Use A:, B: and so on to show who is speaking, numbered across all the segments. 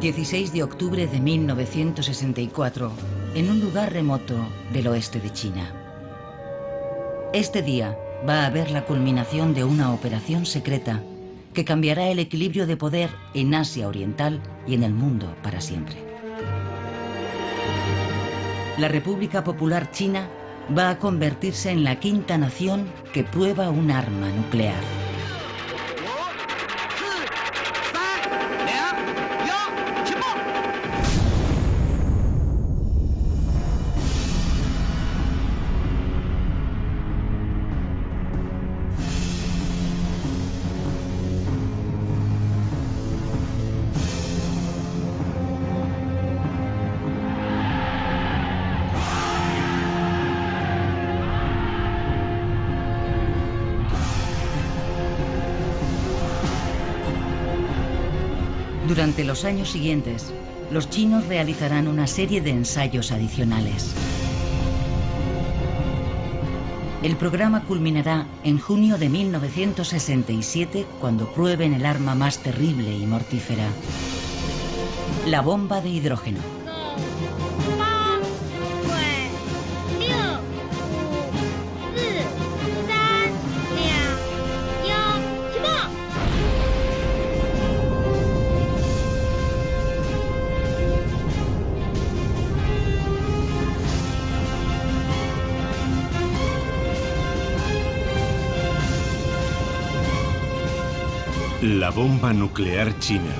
A: 16 de octubre de 1964, en un lugar remoto del oeste de China. Este día va a haber la culminación de una operación secreta que cambiará el equilibrio de poder en Asia Oriental y en el mundo para siempre. La República Popular China va a convertirse en la quinta nación que prueba un arma nuclear. Durante los años siguientes, los chinos realizarán una serie de ensayos adicionales. El programa culminará en junio de 1967, cuando prueben el arma más terrible y mortífera: la bomba de hidrógeno.
B: La bomba nuclear china.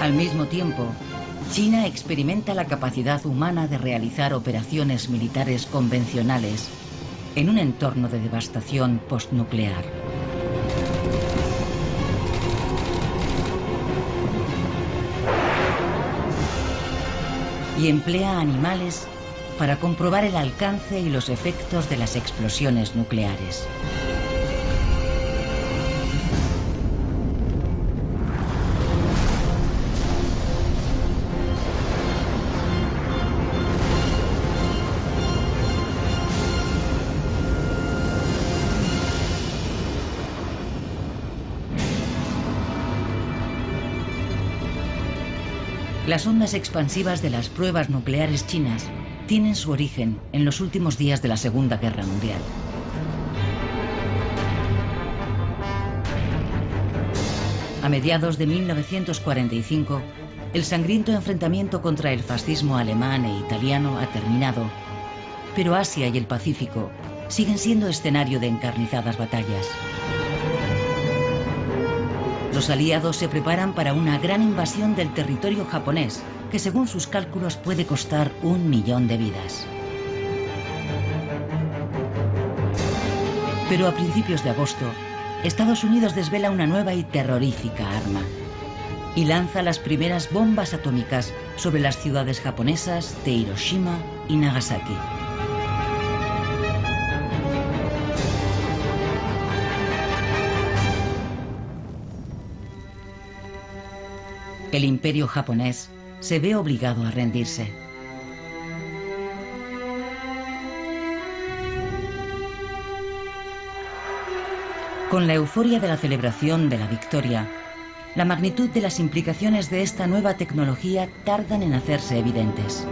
A: Al mismo tiempo, China experimenta la capacidad humana de realizar operaciones militares convencionales en un entorno de devastación postnuclear. Y emplea animales para comprobar el alcance y los efectos de las explosiones nucleares. Las ondas expansivas de las pruebas nucleares chinas tienen su origen en los últimos días de la Segunda Guerra Mundial. A mediados de 1945, el sangriento enfrentamiento contra el fascismo alemán e italiano ha terminado, pero Asia y el Pacífico siguen siendo escenario de encarnizadas batallas. Los aliados se preparan para una gran invasión del territorio japonés, que según sus cálculos puede costar 1 millón de vidas. Pero a principios de agosto, Estados Unidos desvela una nueva y terrorífica arma y lanza las primeras bombas atómicas sobre las ciudades japonesas de Hiroshima y Nagasaki. El imperio japonés se ve obligado a rendirse. Con la euforia de la celebración de la victoria, la magnitud de las implicaciones de esta nueva tecnología tardan en hacerse evidentes.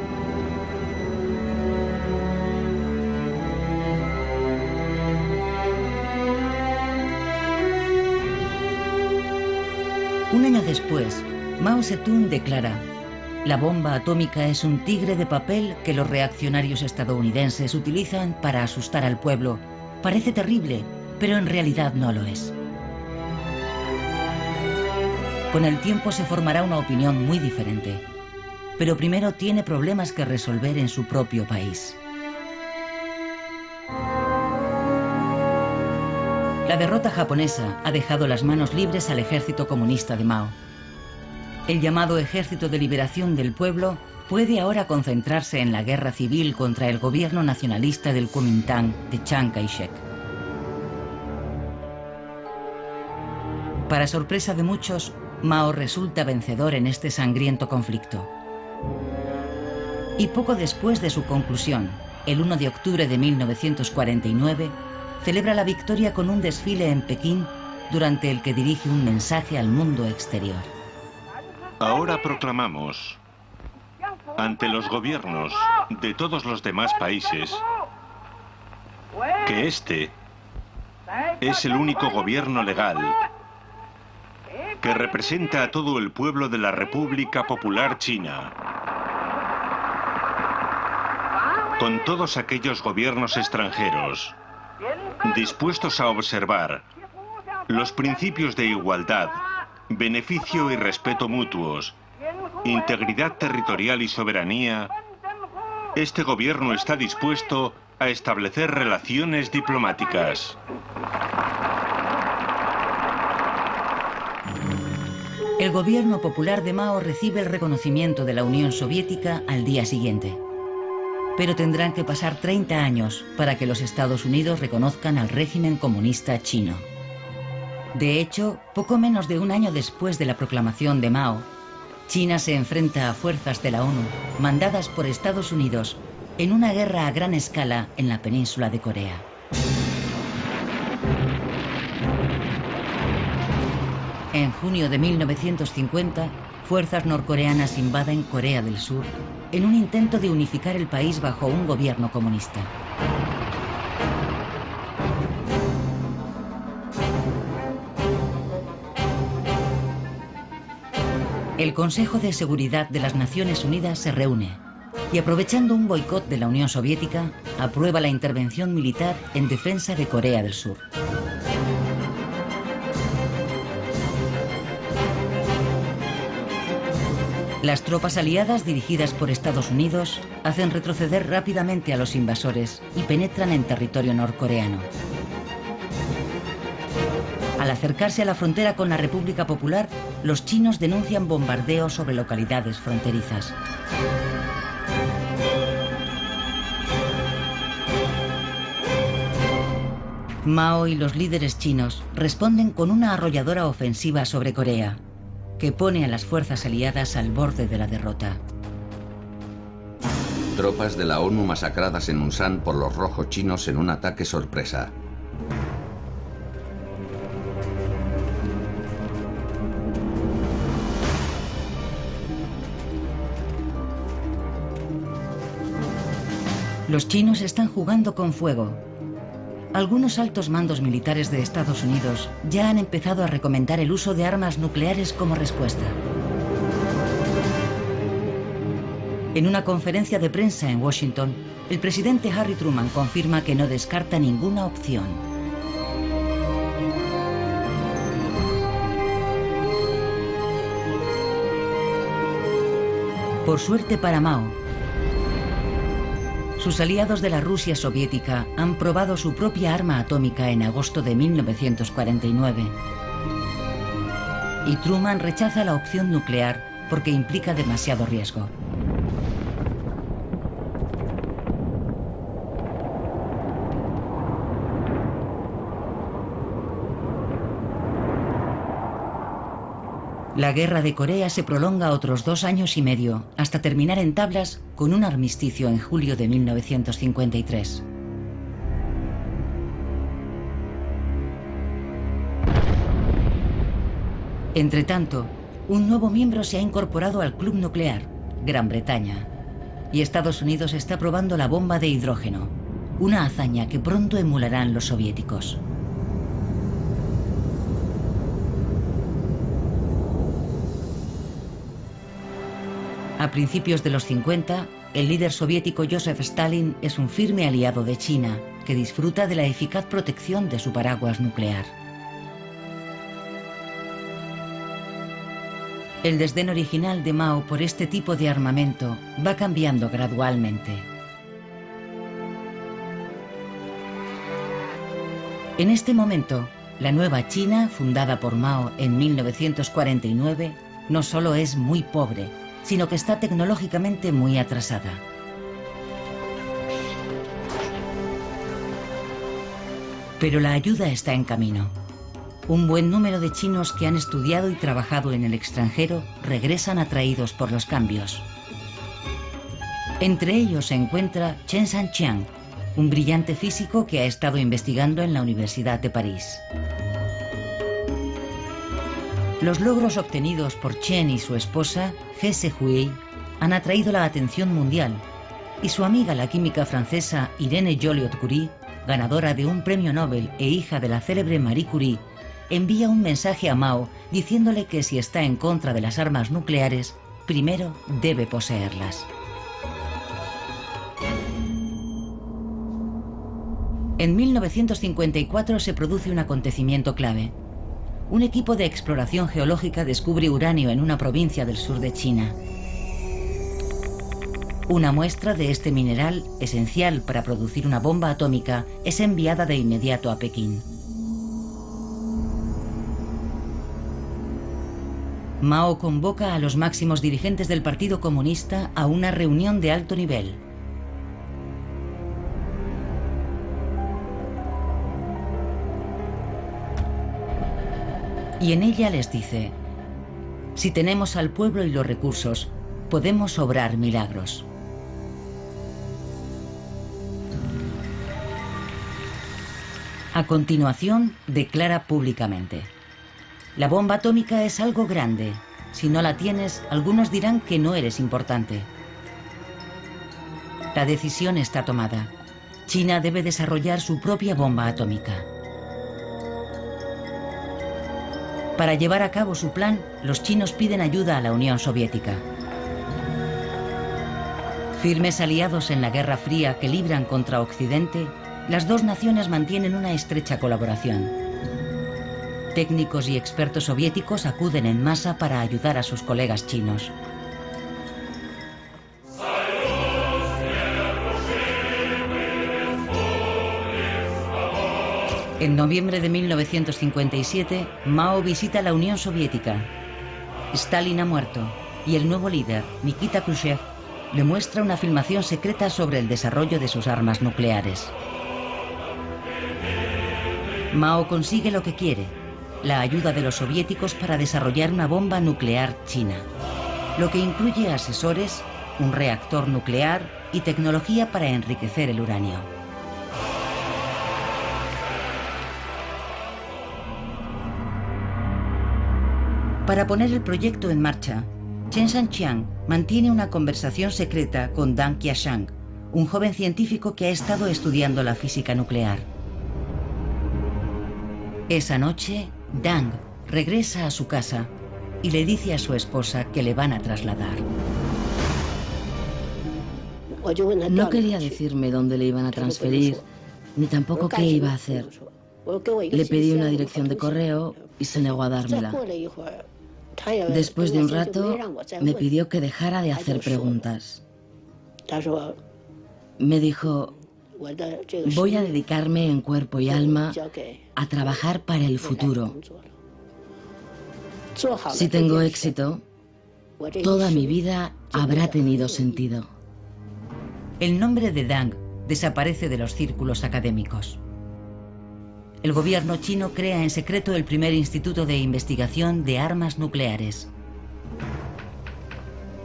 A: Un año después, Mao Zedong declara: la bomba atómica es un tigre de papel que los reaccionarios estadounidenses utilizan para asustar al pueblo. Parece terrible, pero en realidad no lo es. Con el tiempo se formará una opinión muy diferente, pero primero tiene problemas que resolver en su propio país. La derrota japonesa ha dejado las manos libres al ejército comunista de Mao. El llamado Ejército de Liberación del Pueblo puede ahora concentrarse en la guerra civil contra el gobierno nacionalista del Kuomintang de Chiang Kai-shek. Para sorpresa de muchos, Mao resulta vencedor en este sangriento conflicto. Y poco después de su conclusión, el 1 de octubre de 1949, celebra la victoria con un desfile en Pekín durante el que dirige un mensaje al mundo exterior.
B: Ahora proclamamos ante los gobiernos de todos los demás países que este es el único gobierno legal que representa a todo el pueblo de la República Popular China, con todos aquellos gobiernos extranjeros dispuestos a observar los principios de igualdad, beneficio y respeto mutuos, integridad territorial y soberanía. Este gobierno está dispuesto a establecer relaciones diplomáticas.
A: El gobierno popular de Mao recibe el reconocimiento de la Unión Soviética al día siguiente. Pero tendrán que pasar 30 años para que los Estados Unidos reconozcan al régimen comunista chino. De hecho, poco menos de un año después de la proclamación de Mao, China se enfrenta a fuerzas de la ONU mandadas por Estados Unidos en una guerra a gran escala en la península de Corea. En junio de 1950, fuerzas norcoreanas invaden Corea del Sur en un intento de unificar el país bajo un gobierno comunista. El Consejo de Seguridad de las Naciones Unidas se reúne y, aprovechando un boicot de la Unión Soviética, aprueba la intervención militar en defensa de Corea del Sur. Las tropas aliadas dirigidas por Estados Unidos hacen retroceder rápidamente a los invasores y penetran en territorio norcoreano. Al acercarse a la frontera con la República Popular, los chinos denuncian bombardeos sobre localidades fronterizas. Mao y los líderes chinos responden con una arrolladora ofensiva sobre Corea, que pone a las fuerzas aliadas al borde de la derrota.
C: Tropas de la ONU masacradas en Unsan por los rojos chinos en un ataque sorpresa.
A: Los chinos están jugando con fuego. Algunos altos mandos militares de Estados Unidos ya han empezado a recomendar el uso de armas nucleares como respuesta. En una conferencia de prensa en Washington, el presidente Harry Truman confirma que no descarta ninguna opción. Por suerte para Mao, sus aliados de la Rusia soviética han probado su propia arma atómica en agosto de 1949. Y Truman rechaza la opción nuclear porque implica demasiado riesgo. La guerra de Corea se prolonga otros 2 años y medio, hasta terminar en tablas con un armisticio en julio de 1953. Entretanto, un nuevo miembro se ha incorporado al club nuclear, Gran Bretaña, y Estados Unidos está probando la bomba de hidrógeno, una hazaña que pronto emularán los soviéticos. A principios de los 50, el líder soviético Joseph Stalin es un firme aliado de China, que disfruta de la eficaz protección de su paraguas nuclear. El desdén original de Mao por este tipo de armamento va cambiando gradualmente. En este momento, la nueva China, fundada por Mao en 1949, no solo es muy pobre, sino que está tecnológicamente muy atrasada. Pero la ayuda está en camino. Un buen número de chinos que han estudiado y trabajado en el extranjero regresan atraídos por los cambios. Entre ellos se encuentra Chen Sanqiang, un brillante físico que ha estado investigando en la Universidad de París. Los logros obtenidos por Chen y su esposa, He Se-hui, han atraído la atención mundial, y su amiga la química francesa Irene Joliot-Curie, ganadora de un premio Nobel e hija de la célebre Marie Curie, envía un mensaje a Mao diciéndole que si está en contra de las armas nucleares, primero debe poseerlas. En 1954 se produce un acontecimiento clave. Un equipo de exploración geológica descubre uranio en una provincia del sur de China. Una muestra de este mineral, esencial para producir una bomba atómica, es enviada de inmediato a Pekín. Mao convoca a los máximos dirigentes del Partido Comunista a una reunión de alto nivel. Y en ella les dice: si tenemos al pueblo y los recursos, podemos obrar milagros. A continuación, declara públicamente: la bomba atómica es algo grande. Si no la tienes, algunos dirán que no eres importante. La decisión está tomada. China debe desarrollar su propia bomba atómica. Para llevar a cabo su plan, los chinos piden ayuda a la Unión Soviética. Firmes aliados en la Guerra Fría que libran contra Occidente, las dos naciones mantienen una estrecha colaboración. Técnicos y expertos soviéticos acuden en masa para ayudar a sus colegas chinos. En noviembre de 1957, Mao visita la Unión Soviética. Stalin ha muerto y el nuevo líder, Nikita Khrushchev, le muestra una filmación secreta sobre el desarrollo de sus armas nucleares. Mao consigue lo que quiere: la ayuda de los soviéticos para desarrollar una bomba nuclear china, lo que incluye asesores, un reactor nuclear y tecnología para enriquecer el uranio. Para poner el proyecto en marcha, Chen Sanqiang mantiene una conversación secreta con Deng Qiashang, un joven científico que ha estado estudiando la física nuclear. Esa noche, Deng regresa a su casa y le dice a su esposa que le van a trasladar.
D: No quería decirme dónde le iban a transferir, ni tampoco qué iba a hacer. Le pedí una dirección de correo y se negó a dármela. Después de un rato, me pidió que dejara de hacer preguntas. Me dijo: voy a dedicarme en cuerpo y alma a trabajar para el futuro. Si tengo éxito, toda mi vida habrá tenido sentido.
A: El nombre de Deng desaparece de los círculos académicos. El gobierno chino crea en secreto el primer instituto de investigación de armas nucleares.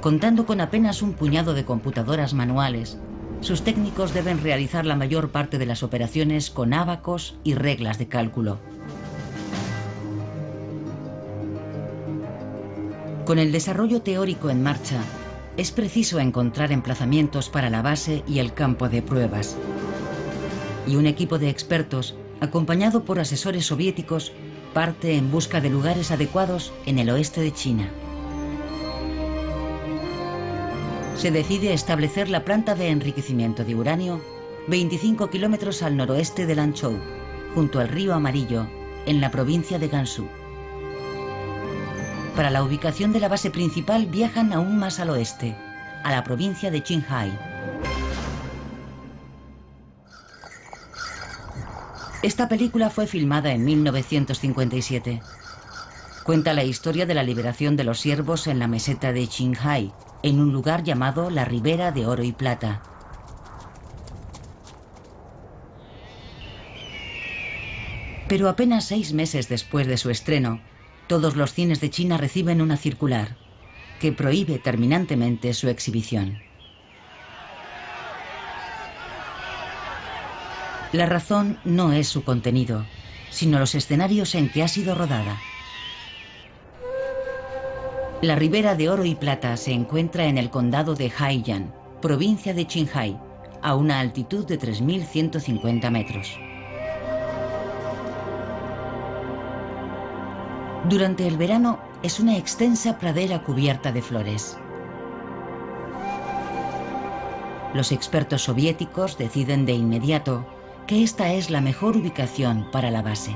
A: Contando con apenas un puñado de computadoras manuales, sus técnicos deben realizar la mayor parte de las operaciones con ábacos y reglas de cálculo. Con el desarrollo teórico en marcha, es preciso encontrar emplazamientos para la base y el campo de pruebas. Y un equipo de expertos, acompañado por asesores soviéticos, parte en busca de lugares adecuados en el oeste de China. Se decide establecer la planta de enriquecimiento de uranio 25 kilómetros al noroeste de Lanzhou, junto al río Amarillo, en la provincia de Gansu. Para la ubicación de la base principal viajan aún más al oeste, a la provincia de Qinghai. Esta película fue filmada en 1957. Cuenta la historia de la liberación de los siervos en la meseta de Qinghai, en un lugar llamado la Ribera de Oro y Plata. Pero apenas 6 meses después de su estreno, todos los cines de China reciben una circular que prohíbe terminantemente su exhibición. La razón no es su contenido, sino los escenarios en que ha sido rodada. La ribera de oro y plata se encuentra en el condado de Haiyan, provincia de Qinghai, a una altitud de 3.150 metros. Durante el verano es una extensa pradera cubierta de flores. Los expertos soviéticos deciden de inmediato que esta es la mejor ubicación para la base.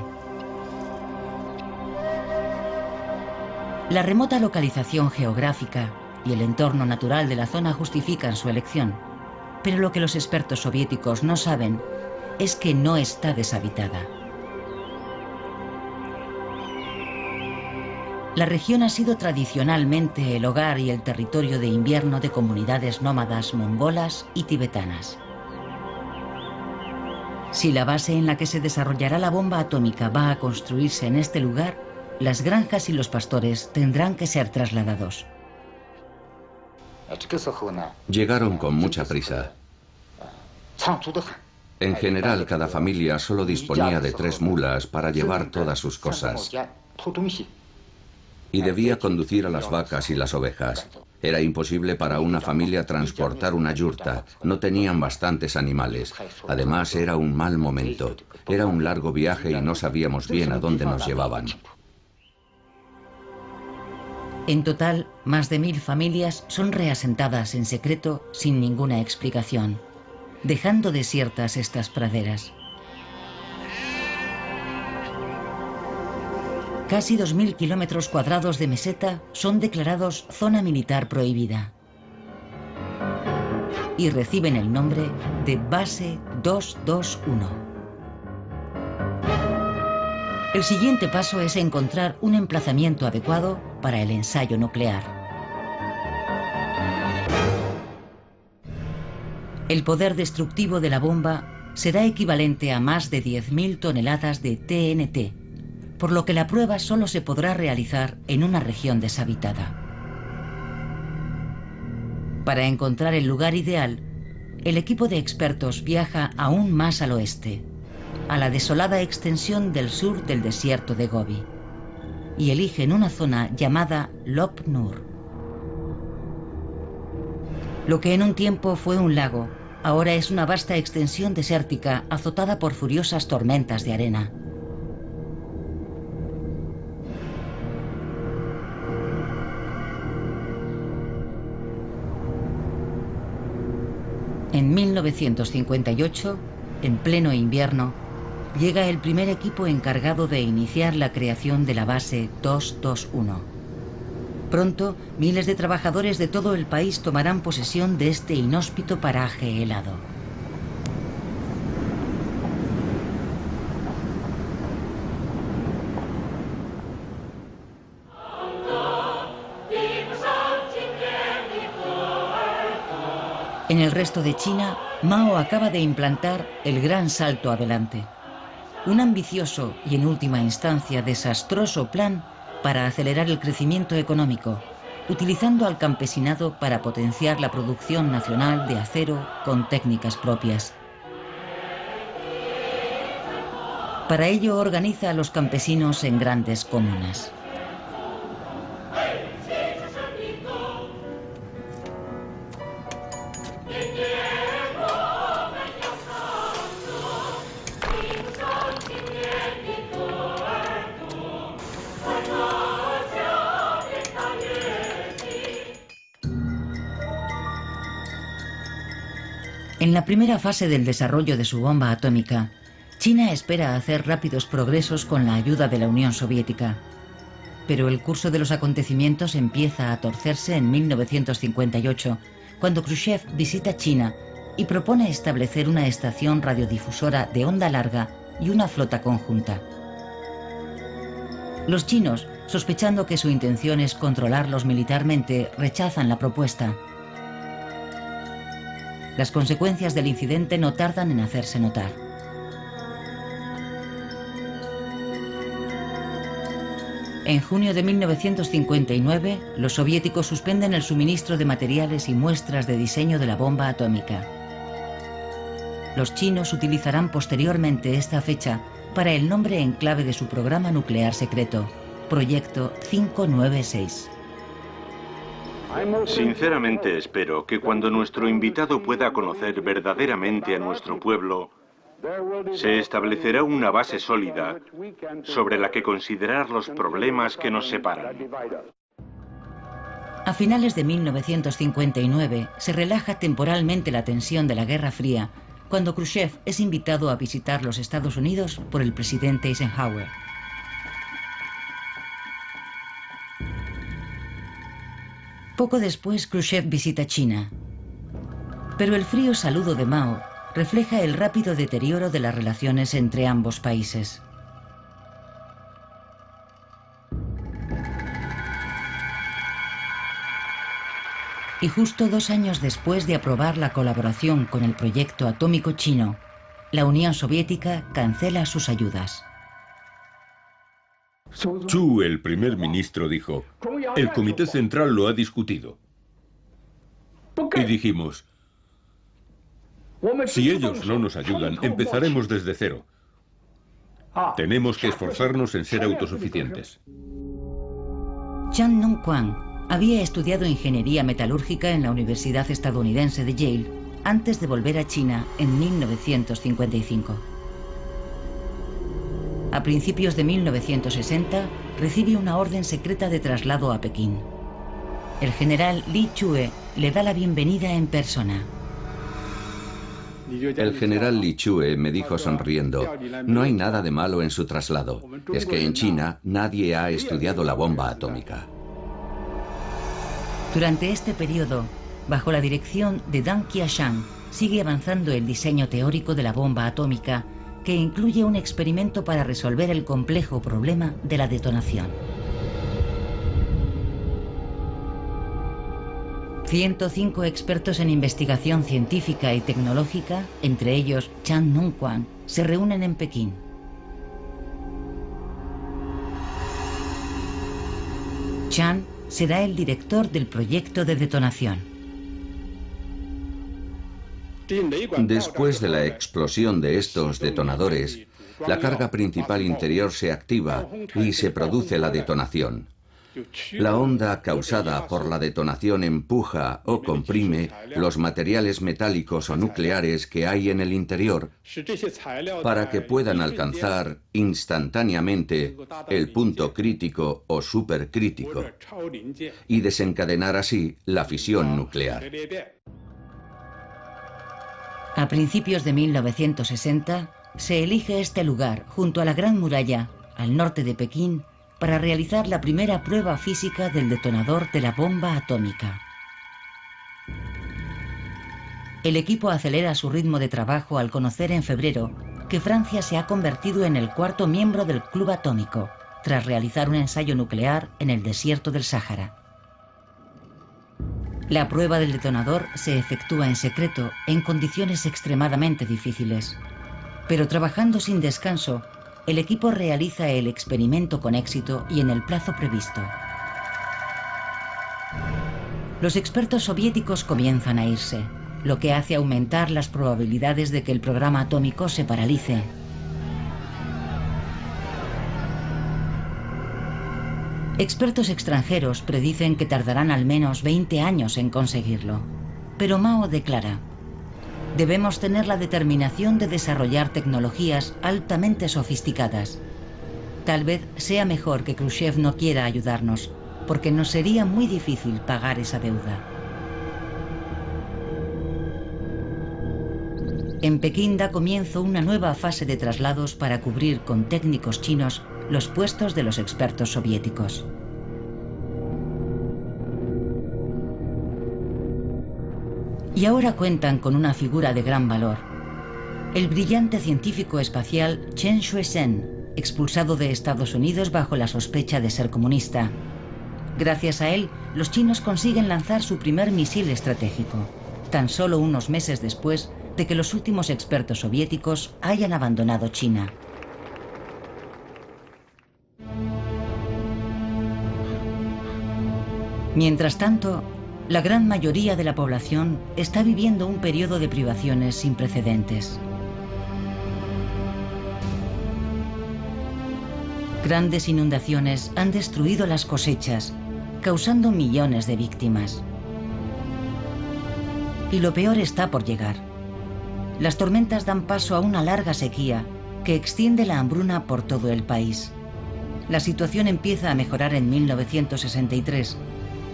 A: La remota localización geográfica y el entorno natural de la zona justifican su elección, pero lo que los expertos soviéticos no saben es que no está deshabitada. La región ha sido tradicionalmente el hogar y el territorio de invierno de comunidades nómadas mongolas y tibetanas. Si la base en la que se desarrollará la bomba atómica va a construirse en este lugar, las granjas y los pastores tendrán que ser trasladados.
C: Llegaron con mucha prisa. En general, cada familia solo disponía de 3 mulas para llevar todas sus cosas. Y debía conducir a las vacas y las ovejas. Era imposible para una familia transportar una yurta. No tenían bastantes animales. Además, era un mal momento. Era un largo viaje y no sabíamos bien a dónde nos llevaban.
A: En total, más de 1000 familias son reasentadas en secreto sin ninguna explicación, dejando desiertas estas praderas. Casi 2000 kilómetros cuadrados de meseta son declarados zona militar prohibida y reciben el nombre de Base 221. El siguiente paso es encontrar un emplazamiento adecuado para el ensayo nuclear. El poder destructivo de la bomba será equivalente a más de 10.000 toneladas de TNT, por lo que la prueba solo se podrá realizar en una región deshabitada. Para encontrar el lugar ideal, el equipo de expertos viaja aún más al oeste, a la desolada extensión del sur del desierto de Gobi, y eligen una zona llamada Lop Nur. Lo que en un tiempo fue un lago, ahora es una vasta extensión desértica azotada por furiosas tormentas de arena. En 1958, en pleno invierno, llega el primer equipo encargado de iniciar la creación de la base 221. Pronto, miles de trabajadores de todo el país tomarán posesión de este inhóspito paraje helado. En el resto de China, Mao acaba de implantar el gran salto adelante. Un ambicioso y en última instancia desastroso plan para acelerar el crecimiento económico, utilizando al campesinado para potenciar la producción nacional de acero con técnicas propias. Para ello organiza a los campesinos en grandes comunas. En la primera fase del desarrollo de su bomba atómica, China espera hacer rápidos progresos con la ayuda de la Unión Soviética. Pero el curso de los acontecimientos empieza a torcerse en 1958, cuando Khrushchev visita China y propone establecer una estación radiodifusora de onda larga y una flota conjunta. Los chinos, sospechando que su intención es controlarlos militarmente, rechazan la propuesta. Las consecuencias del incidente no tardan en hacerse notar. En junio de 1959, los soviéticos suspenden el suministro de materiales y muestras de diseño de la bomba atómica. Los chinos utilizarán posteriormente esta fecha para el nombre en clave de su programa nuclear secreto, Proyecto 596.
B: Sinceramente espero que cuando nuestro invitado pueda conocer verdaderamente a nuestro pueblo, se establecerá una base sólida sobre la que considerar los problemas que nos separan.
A: A finales de 1959 se relaja temporalmente la tensión de la Guerra Fría cuando Khrushchev es invitado a visitar los Estados Unidos por el presidente Eisenhower. Poco después, Khrushchev visita China. Pero el frío saludo de Mao refleja el rápido deterioro de las relaciones entre ambos países. Y justo 2 años después de aprobar la colaboración con el proyecto atómico chino, la Unión Soviética cancela sus ayudas.
E: Chu, el primer ministro, dijo: el Comité Central lo ha discutido. Y dijimos: si ellos no nos ayudan, empezaremos desde cero. Tenemos que esforzarnos en ser autosuficientes.
A: Chan Nung-kwan había estudiado ingeniería metalúrgica en la Universidad Estadounidense de Yale antes de volver a China en 1955. A principios de 1960 recibe una orden secreta de traslado a Pekín. El general Li Chue le da la bienvenida en persona.
C: El general Li Chue me dijo sonriendo: no hay nada de malo en su traslado. Es que en China nadie ha estudiado la bomba atómica.
A: Durante este periodo, bajo la dirección de Deng Qianshan, sigue avanzando el diseño teórico de la bomba atómica, que incluye un experimento para resolver el complejo problema de la detonación. 105 expertos en investigación científica y tecnológica, entre ellos Chan Nung-kwan, se reúnen en Pekín. Chan será el director del proyecto de detonación.
C: Después de la explosión de estos detonadores, la carga principal interior se activa y se produce la detonación. La onda causada por la detonación empuja o comprime los materiales metálicos o nucleares que hay en el interior para que puedan alcanzar instantáneamente el punto crítico o supercrítico y desencadenar así la fisión nuclear.
A: A principios de 1960 se elige este lugar junto a la Gran Muralla, al norte de Pekín, para realizar la primera prueba física del detonador de la bomba atómica. El equipo acelera su ritmo de trabajo al conocer en febrero que Francia se ha convertido en el 4º miembro del Club Atómico, tras realizar un ensayo nuclear en el desierto del Sáhara. La prueba del detonador se efectúa en secreto, en condiciones extremadamente difíciles. Pero trabajando sin descanso, el equipo realiza el experimento con éxito y en el plazo previsto. Los expertos soviéticos comienzan a irse, lo que hace aumentar las probabilidades de que el programa atómico se paralice. Expertos extranjeros predicen que tardarán al menos 20 años en conseguirlo. Pero Mao declara: debemos tener la determinación de desarrollar tecnologías altamente sofisticadas. Tal vez sea mejor que Khrushchev no quiera ayudarnos, porque nos sería muy difícil pagar esa deuda. En Pekín da comienzo una nueva fase de traslados para cubrir con técnicos chinos los puestos de los expertos soviéticos. Y ahora cuentan con una figura de gran valor: el brillante científico espacial Chen Shui-sen, expulsado de Estados Unidos bajo la sospecha de ser comunista. Gracias a él, los chinos consiguen lanzar su primer misil estratégico, tan solo unos meses después de que los últimos expertos soviéticos hayan abandonado China. Mientras tanto, La gran mayoría de la población está viviendo un periodo de privaciones sin precedentes. Grandes inundaciones han destruido las cosechas, causando millones de víctimas. Y lo peor está por llegar. Las tormentas dan paso a una larga sequía que extiende la hambruna por todo el país. La situación empieza a mejorar en 1963,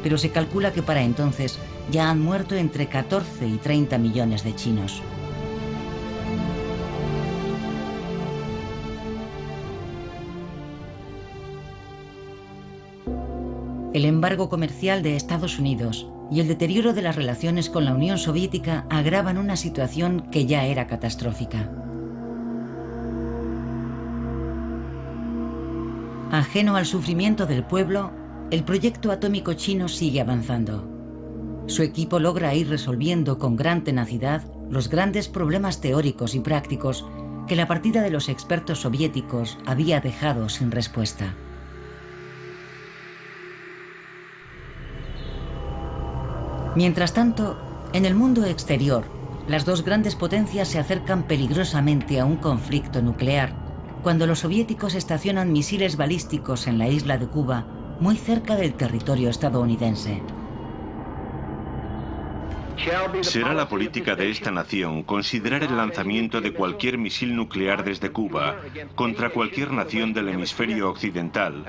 A: pero se calcula que para entonces ya han muerto entre 14 y 30 millones de chinos. El embargo comercial de Estados Unidos y el deterioro de las relaciones con la Unión Soviética agravan una situación que ya era catastrófica. Ajeno al sufrimiento del pueblo, el proyecto atómico chino sigue avanzando. Su equipo logra ir resolviendo con gran tenacidad los grandes problemas teóricos y prácticos que la partida de los expertos soviéticos había dejado sin respuesta. Mientras tanto, en el mundo exterior, las dos grandes potencias se acercan peligrosamente a un conflicto nuclear, cuando los soviéticos estacionan misiles balísticos en la isla de Cuba, muy cerca del territorio estadounidense.
B: Será la política de esta nación considerar el lanzamiento de cualquier misil nuclear desde Cuba contra cualquier nación del hemisferio occidental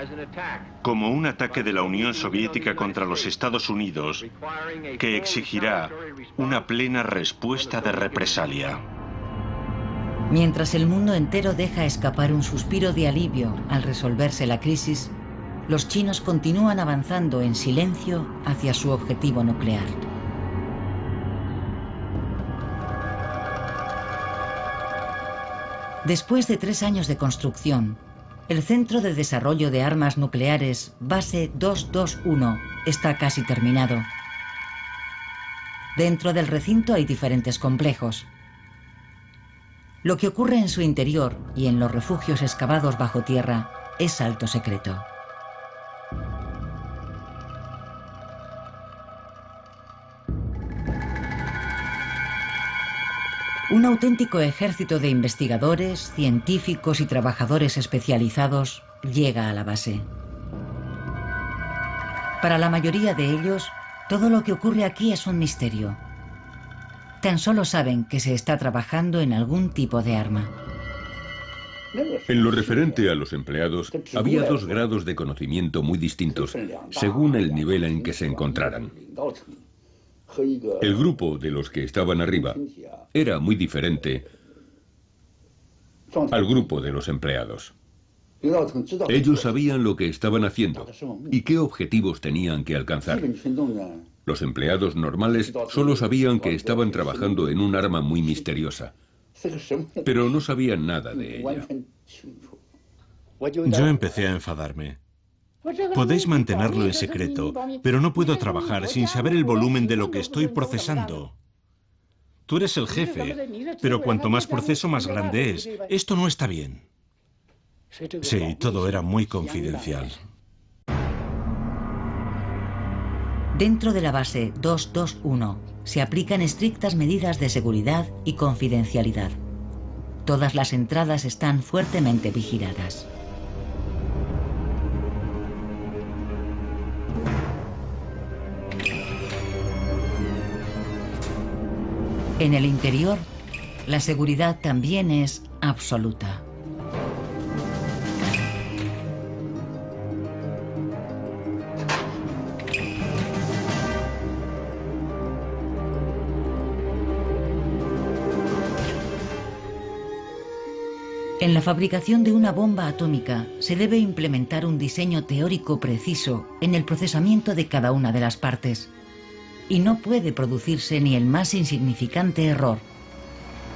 B: como un ataque de la Unión Soviética contra los Estados Unidos que exigirá una plena respuesta de represalia.
A: Mientras el mundo entero deja escapar un suspiro de alivio al resolverse la crisis, los chinos continúan avanzando en silencio hacia su objetivo nuclear. Después de 3 años de construcción, el Centro de Desarrollo de Armas Nucleares Base 221 está casi terminado. Dentro del recinto hay diferentes complejos. Lo que ocurre en su interior y en los refugios excavados bajo tierra es alto secreto. Un auténtico ejército de investigadores, científicos y trabajadores especializados llega a la base. Para la mayoría de ellos, todo lo que ocurre aquí es un misterio. Tan solo saben que se está trabajando en algún tipo de arma.
E: En lo referente a los empleados, había 2 grados de conocimiento muy distintos, según el nivel en que se encontraran. El grupo de los que estaban arriba era muy diferente al grupo de los empleados. Ellos sabían lo que estaban haciendo y qué objetivos tenían que alcanzar. Los empleados normales solo sabían que estaban trabajando en un arma muy misteriosa, pero no sabían nada de ella.
B: Yo empecé a enfadarme. Podéis mantenerlo en secreto, pero no puedo trabajar sin saber el volumen de lo que estoy procesando. Tú eres el jefe, pero cuanto más proceso, más grande es. Esto no está bien. Sí, todo era muy confidencial.
A: Dentro de la base 221 se aplican estrictas medidas de seguridad y confidencialidad. Todas las entradas están fuertemente vigiladas. En el interior, la seguridad también es absoluta. En la fabricación de una bomba atómica se debe implementar un diseño teórico preciso en el procesamiento de cada una de las partes. Y no puede producirse ni el más insignificante error.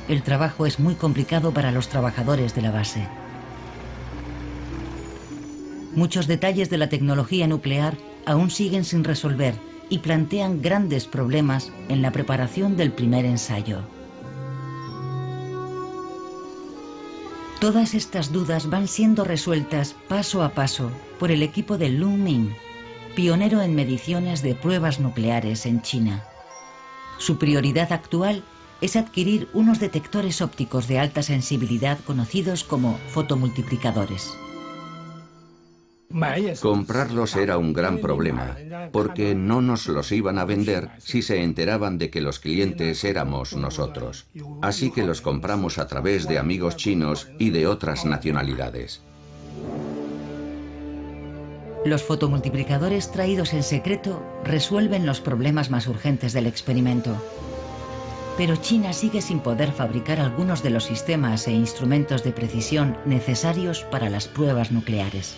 A: El trabajo es muy complicado para los trabajadores de la base. Muchos detalles de la tecnología nuclear aún siguen sin resolver y plantean grandes problemas en la preparación del primer ensayo. Todas estas dudas van siendo resueltas paso a paso por el equipo de Lung Ming, pionero en mediciones de pruebas nucleares en China. Su prioridad actual es adquirir unos detectores ópticos de alta sensibilidad conocidos como fotomultiplicadores.
C: Comprarlos era un gran problema, porque no nos los iban a vender si se enteraban de que los clientes éramos nosotros. Así que los compramos a través de amigos chinos y de otras nacionalidades.
A: Los fotomultiplicadores traídos en secreto resuelven los problemas más urgentes del experimento. Pero China sigue sin poder fabricar algunos de los sistemas e instrumentos de precisión necesarios para las pruebas nucleares.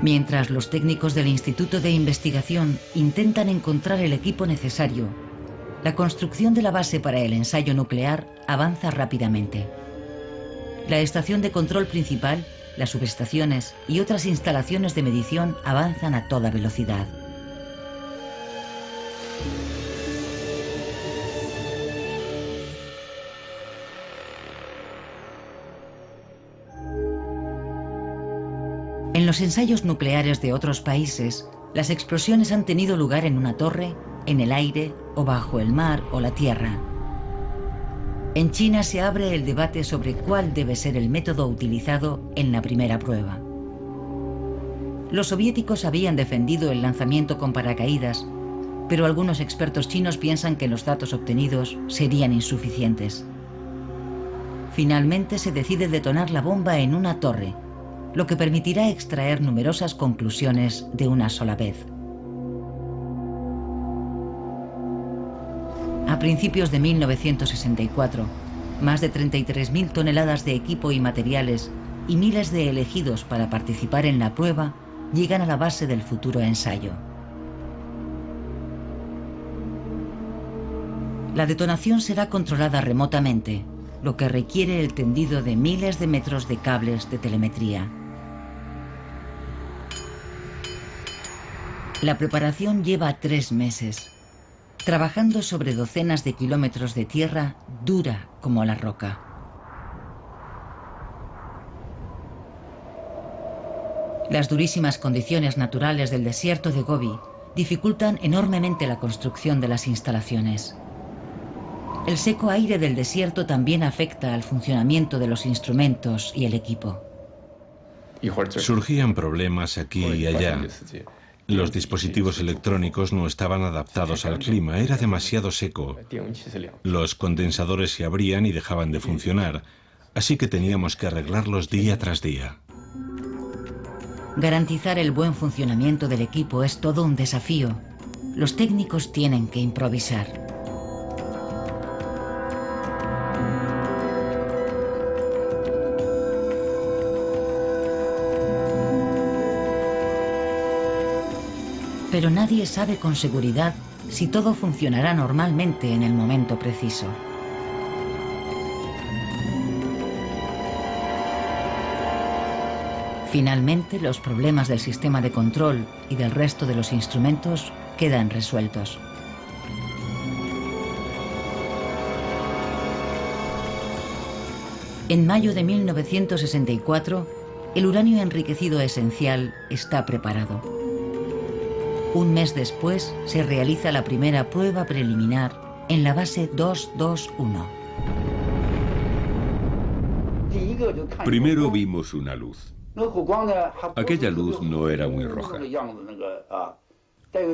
A: Mientras los técnicos del Instituto de Investigación intentan encontrar el equipo necesario, la construcción de la base para el ensayo nuclear avanza rápidamente. La estación de control principal, las subestaciones y otras instalaciones de medición avanzan a toda velocidad. En los ensayos nucleares de otros países, las explosiones han tenido lugar en una torre, en el aire o bajo el mar o la tierra. En China se abre el debate sobre cuál debe ser el método utilizado en la primera prueba. Los soviéticos habían defendido el lanzamiento con paracaídas, pero algunos expertos chinos piensan que los datos obtenidos serían insuficientes. Finalmente se decide detonar la bomba en una torre, lo que permitirá extraer numerosas conclusiones de una sola vez. A principios de 1964, más de 33.000 toneladas de equipo y materiales y miles de elegidos para participar en la prueba llegan a la base del futuro ensayo. La detonación será controlada remotamente, lo que requiere el tendido de miles de metros de cables de telemetría. La preparación lleva 3 meses, trabajando sobre docenas de kilómetros de tierra dura como la roca. Las durísimas condiciones naturales del desierto de Gobi dificultan enormemente la construcción de las instalaciones. El seco aire del desierto también afecta al funcionamiento de los instrumentos y el equipo.
F: Surgían problemas aquí y allá. Los dispositivos electrónicos no estaban adaptados al clima, era demasiado seco. Los condensadores se abrían y dejaban de funcionar, así que teníamos que arreglarlos día tras día.
A: Garantizar el buen funcionamiento del equipo es todo un desafío. Los técnicos tienen que improvisar. Pero nadie sabe con seguridad si todo funcionará normalmente en el momento preciso. Finalmente, los problemas del sistema de control y del resto de los instrumentos quedan resueltos. En mayo de 1964, el uranio enriquecido esencial está preparado. Un mes después se realiza la primera prueba preliminar en la base 221.
E: Primero vimos una luz. Aquella luz no era muy roja.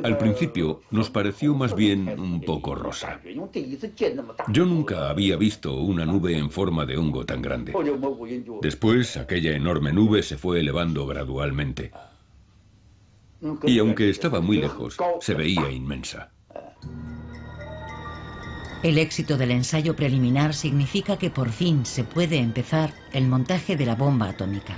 E: Al principio nos pareció más bien un poco rosa. Yo nunca había visto una nube en forma de hongo tan grande. Después, aquella enorme nube se fue elevando gradualmente. Y aunque estaba muy lejos, se veía inmensa.
A: El éxito del ensayo preliminar significa que por fin se puede empezar el montaje de la bomba atómica.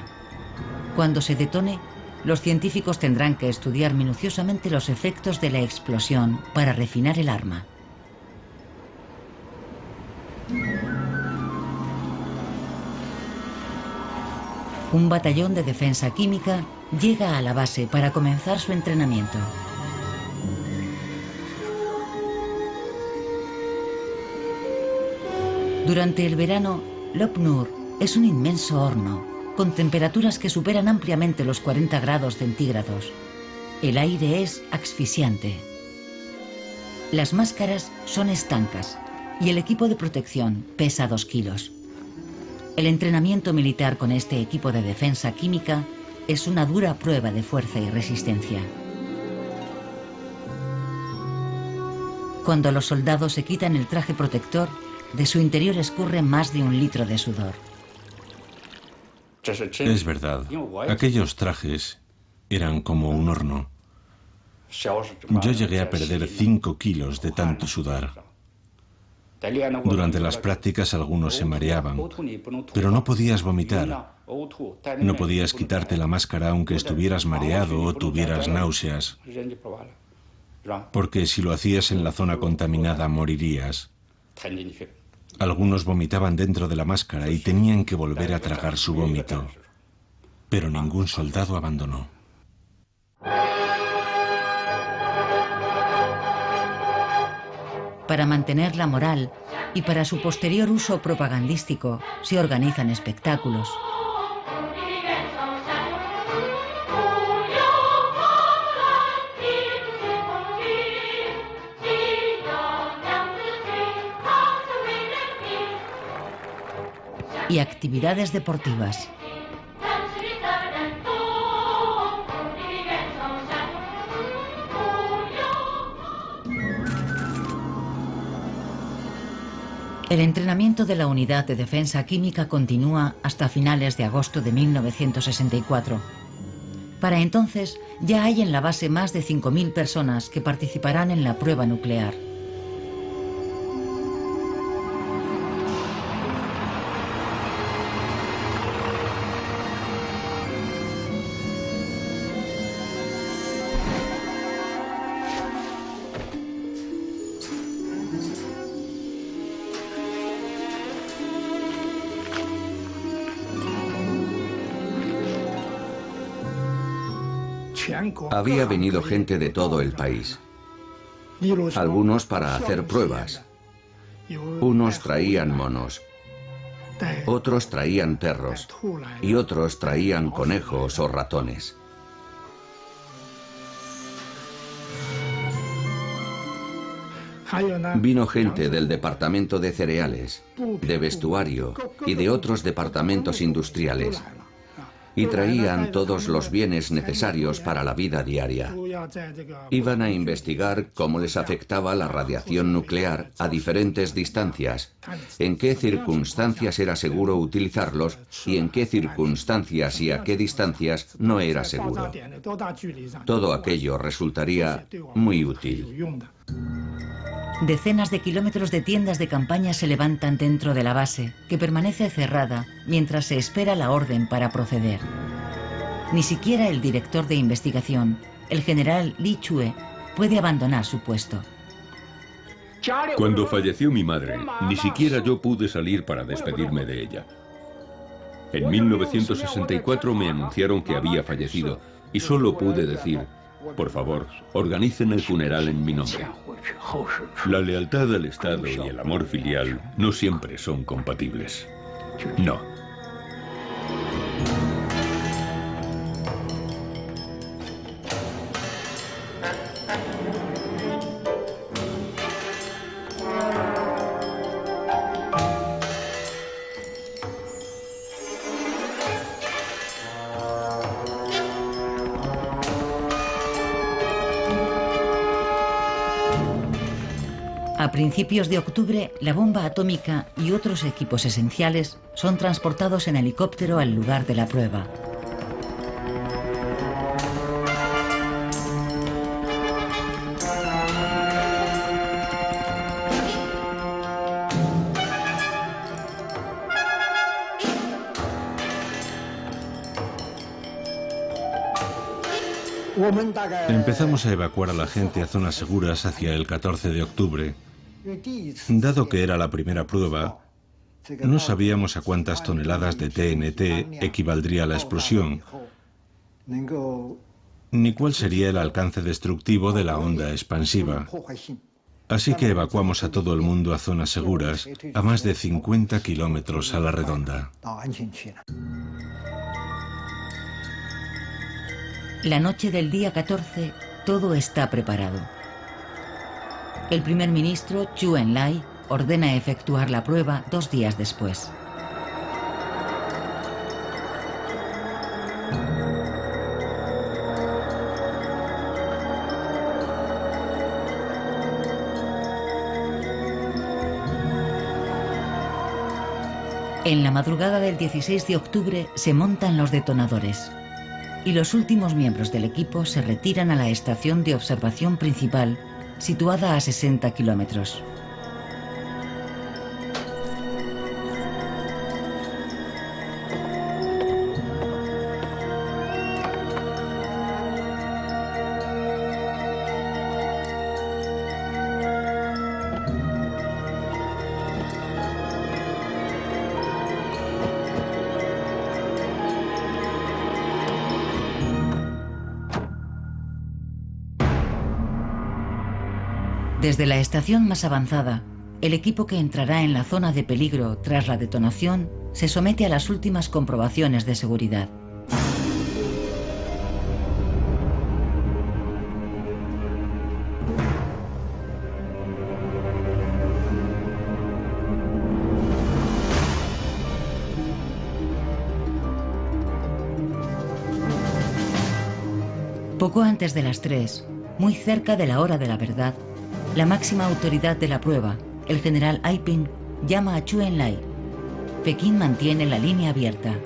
A: Cuando se detone, los científicos tendrán que estudiar minuciosamente los efectos de la explosión para refinar el arma. Un batallón de defensa química llega a la base para comenzar su entrenamiento. Durante el verano, Lop-Nur es un inmenso horno, con temperaturas que superan ampliamente los 40 grados centígrados. El aire es asfixiante. Las máscaras son estancas y el equipo de protección pesa 2 kilos. El entrenamiento militar con este equipo de defensa química es una dura prueba de fuerza y resistencia. Cuando los soldados se quitan el traje protector, de su interior escurre más de 1 litro de sudor.
F: Es verdad, aquellos trajes eran como un horno. Yo llegué a perder 5 kilos de tanto sudar. Durante las prácticas algunos se mareaban, pero no podías vomitar. No podías quitarte la máscara aunque estuvieras mareado o tuvieras náuseas, porque si lo hacías en la zona contaminada morirías. Algunos vomitaban dentro de la máscara y tenían que volver a tragar su vómito, pero ningún soldado abandonó.
A: Para mantener la moral y para su posterior uso propagandístico, se organizan espectáculos. Y actividades deportivas. El entrenamiento de la Unidad de Defensa Química continúa hasta finales de agosto de 1964. Para entonces ya hay en la base más de 5.000 personas que participarán en la prueba nuclear.
C: Había venido gente de todo el país, algunos para hacer pruebas. Unos traían monos, otros traían perros y otros traían conejos o ratones. Vino gente del departamento de cereales, de vestuario y de otros departamentos industriales. Y traían todos los bienes necesarios para la vida diaria. Iban a investigar cómo les afectaba la radiación nuclear a diferentes distancias, en qué circunstancias era seguro utilizarlos y en qué circunstancias y a qué distancias no era seguro. Todo aquello resultaría muy útil.
A: Decenas de kilómetros de tiendas de campaña se levantan dentro de la base, que permanece cerrada mientras se espera la orden para proceder. Ni siquiera el director de investigación, el general Li Chue, puede abandonar su puesto.
E: Cuando falleció mi madre, ni siquiera yo pude salir para despedirme de ella. En 1964 me anunciaron que había fallecido y solo pude decir: por favor, organicen el funeral en mi nombre. La lealtad al Estado y el amor filial no siempre son compatibles. No.
A: A principios de octubre, la bomba atómica y otros equipos esenciales son transportados en helicóptero al lugar de la prueba.
F: Empezamos a evacuar a la gente a zonas seguras hacia el 14 de octubre. Dado que era la primera prueba, no sabíamos a cuántas toneladas de TNT equivaldría la explosión, ni cuál sería el alcance destructivo de la onda expansiva. Así que evacuamos a todo el mundo a zonas seguras, a más de 50 kilómetros a la redonda.
A: La noche del día 14, todo está preparado. El primer ministro, Zhou Enlai, ordena efectuar la prueba 2 días después. En la madrugada del 16 de octubre se montan los detonadores y los últimos miembros del equipo se retiran a la estación de observación principal, situada a 60 kilómetros. Desde la estación más avanzada, el equipo que entrará en la zona de peligro tras la detonación se somete a las últimas comprobaciones de seguridad. Poco antes de las 3, muy cerca de la hora de la verdad, la máxima autoridad de la prueba, el general Aiping, llama a Zhou Enlai. Pekín mantiene la línea abierta.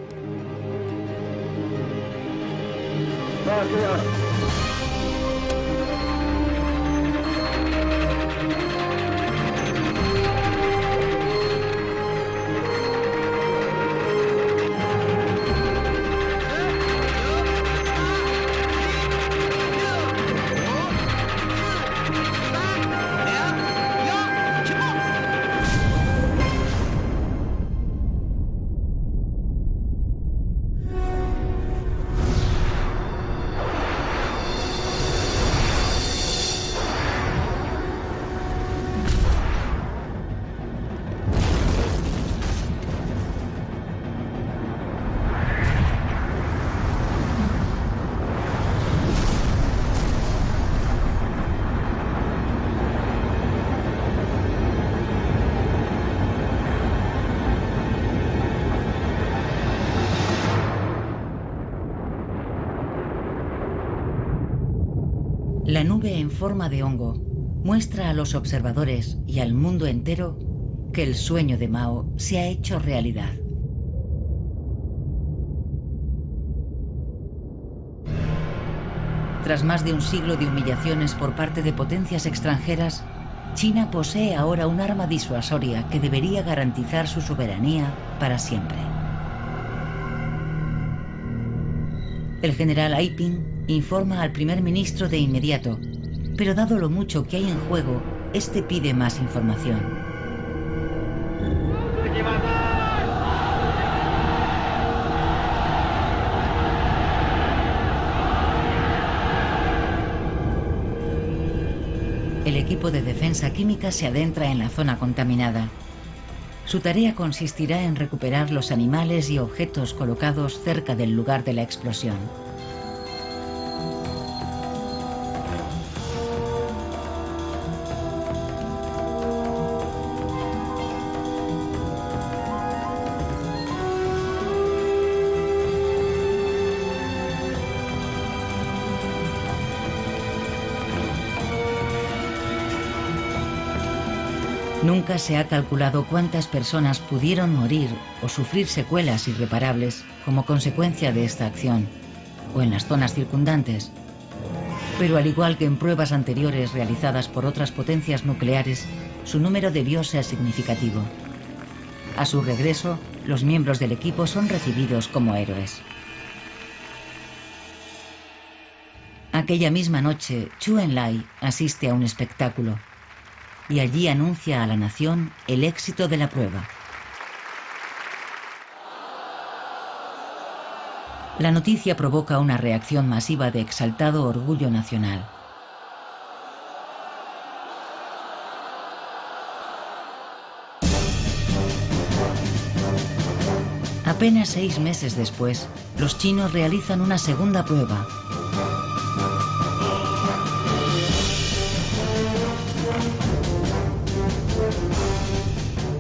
A: La nube en forma de hongo muestra a los observadores y al mundo entero que el sueño de Mao se ha hecho realidad. Tras más de un siglo de humillaciones por parte de potencias extranjeras, China posee ahora un arma disuasoria que debería garantizar su soberanía para siempre. El general Aiping informa al primer ministro de inmediato, pero dado lo mucho que hay en juego, este pide más información. El equipo de defensa química se adentra en la zona contaminada. Su tarea consistirá en recuperar los animales y objetos colocados cerca del lugar de la explosión. Nunca se ha calculado cuántas personas pudieron morir o sufrir secuelas irreparables como consecuencia de esta acción, o en las zonas circundantes. Pero al igual que en pruebas anteriores realizadas por otras potencias nucleares, su número debió ser significativo. A su regreso, los miembros del equipo son recibidos como héroes. Aquella misma noche, Zhou Enlai asiste a un espectáculo y allí anuncia a la nación el éxito de la prueba. La noticia provoca una reacción masiva de exaltado orgullo nacional. Apenas 6 meses después, los chinos realizan una segunda prueba.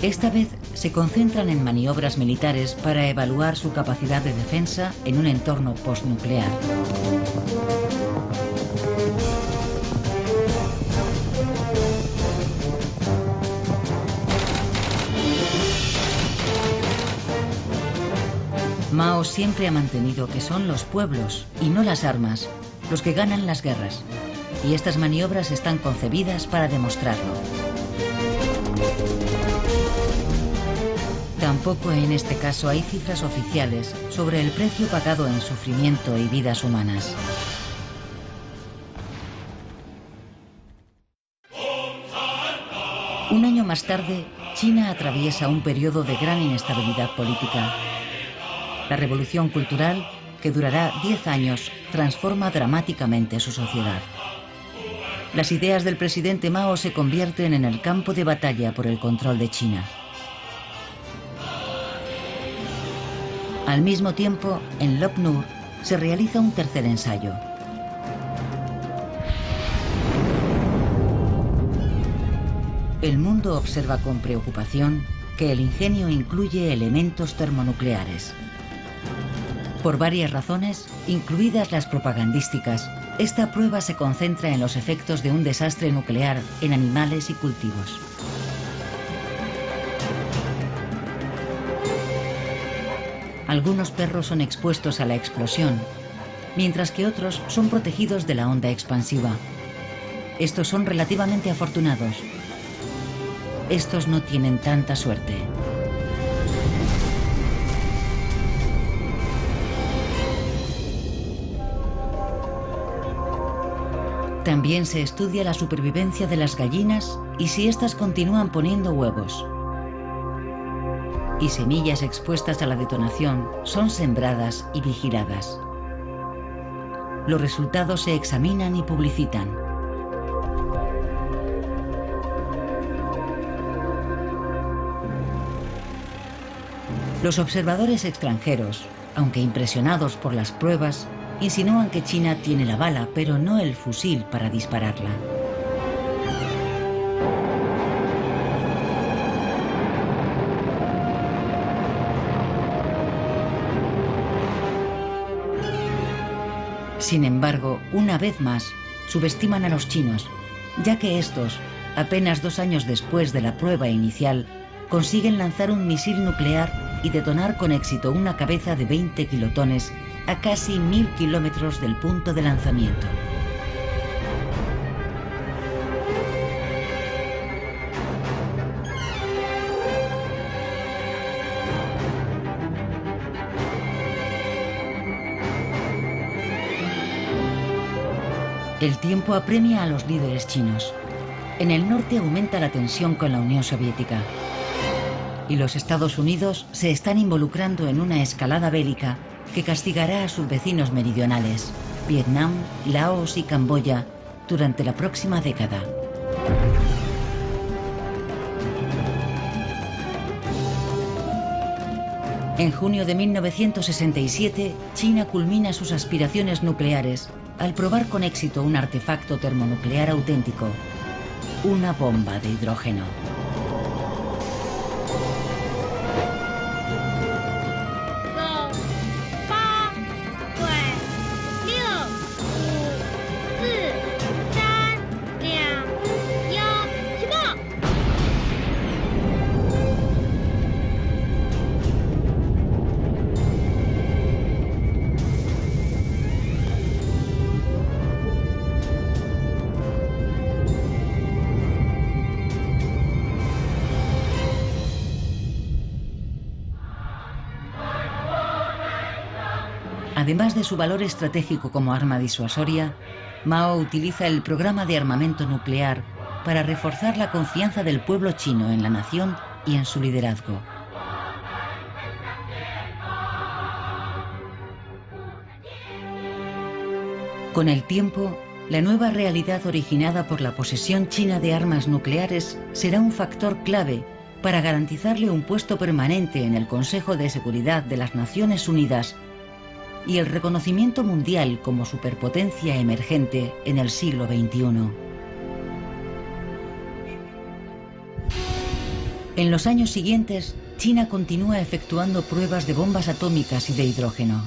A: Esta vez se concentran en maniobras militares para evaluar su capacidad de defensa en un entorno postnuclear. Mao siempre ha mantenido que son los pueblos, y no las armas, los que ganan las guerras. Y estas maniobras están concebidas para demostrarlo. Tampoco en este caso hay cifras oficiales sobre el precio pagado en sufrimiento y vidas humanas. Un año más tarde, China atraviesa un periodo de gran inestabilidad política. La revolución cultural, que durará 10 años, transforma dramáticamente su sociedad. Las ideas del presidente Mao se convierten en el campo de batalla por el control de China. Al mismo tiempo, en Lop Nur se realiza un tercer ensayo. El mundo observa con preocupación que el ingenio incluye elementos termonucleares. Por varias razones, incluidas las propagandísticas, esta prueba se concentra en los efectos de un desastre nuclear en animales y cultivos. Algunos perros son expuestos a la explosión, mientras que otros son protegidos de la onda expansiva. Estos son relativamente afortunados. Estos no tienen tanta suerte. También se estudia la supervivencia de las gallinas y si éstas continúan poniendo huevos. Y semillas expuestas a la detonación son sembradas y vigiladas. Los resultados se examinan y publicitan. Los observadores extranjeros, aunque impresionados por las pruebas, insinúan que China tiene la bala, pero no el fusil para dispararla. Sin embargo, una vez más, subestiman a los chinos, ya que estos, apenas 2 años después de la prueba inicial, consiguen lanzar un misil nuclear y detonar con éxito una cabeza de 20 kilotones a casi 1000 kilómetros del punto de lanzamiento. El tiempo apremia a los líderes chinos. En el norte aumenta la tensión con la Unión Soviética. Y los Estados Unidos se están involucrando en una escalada bélica que castigará a sus vecinos meridionales, Vietnam, Laos y Camboya, durante la próxima década. En junio de 1967, China culmina sus aspiraciones nucleares al probar con éxito un artefacto termonuclear auténtico, una bomba de hidrógeno. Además de su valor estratégico como arma disuasoria, Mao utiliza el programa de armamento nuclear para reforzar la confianza del pueblo chino en la nación y en su liderazgo. Con el tiempo, la nueva realidad originada por la posesión china de armas nucleares será un factor clave para garantizarle un puesto permanente en el Consejo de Seguridad de las Naciones Unidas y el reconocimiento mundial como superpotencia emergente en el siglo XXI. En los años siguientes, China continúa efectuando pruebas de bombas atómicas y de hidrógeno.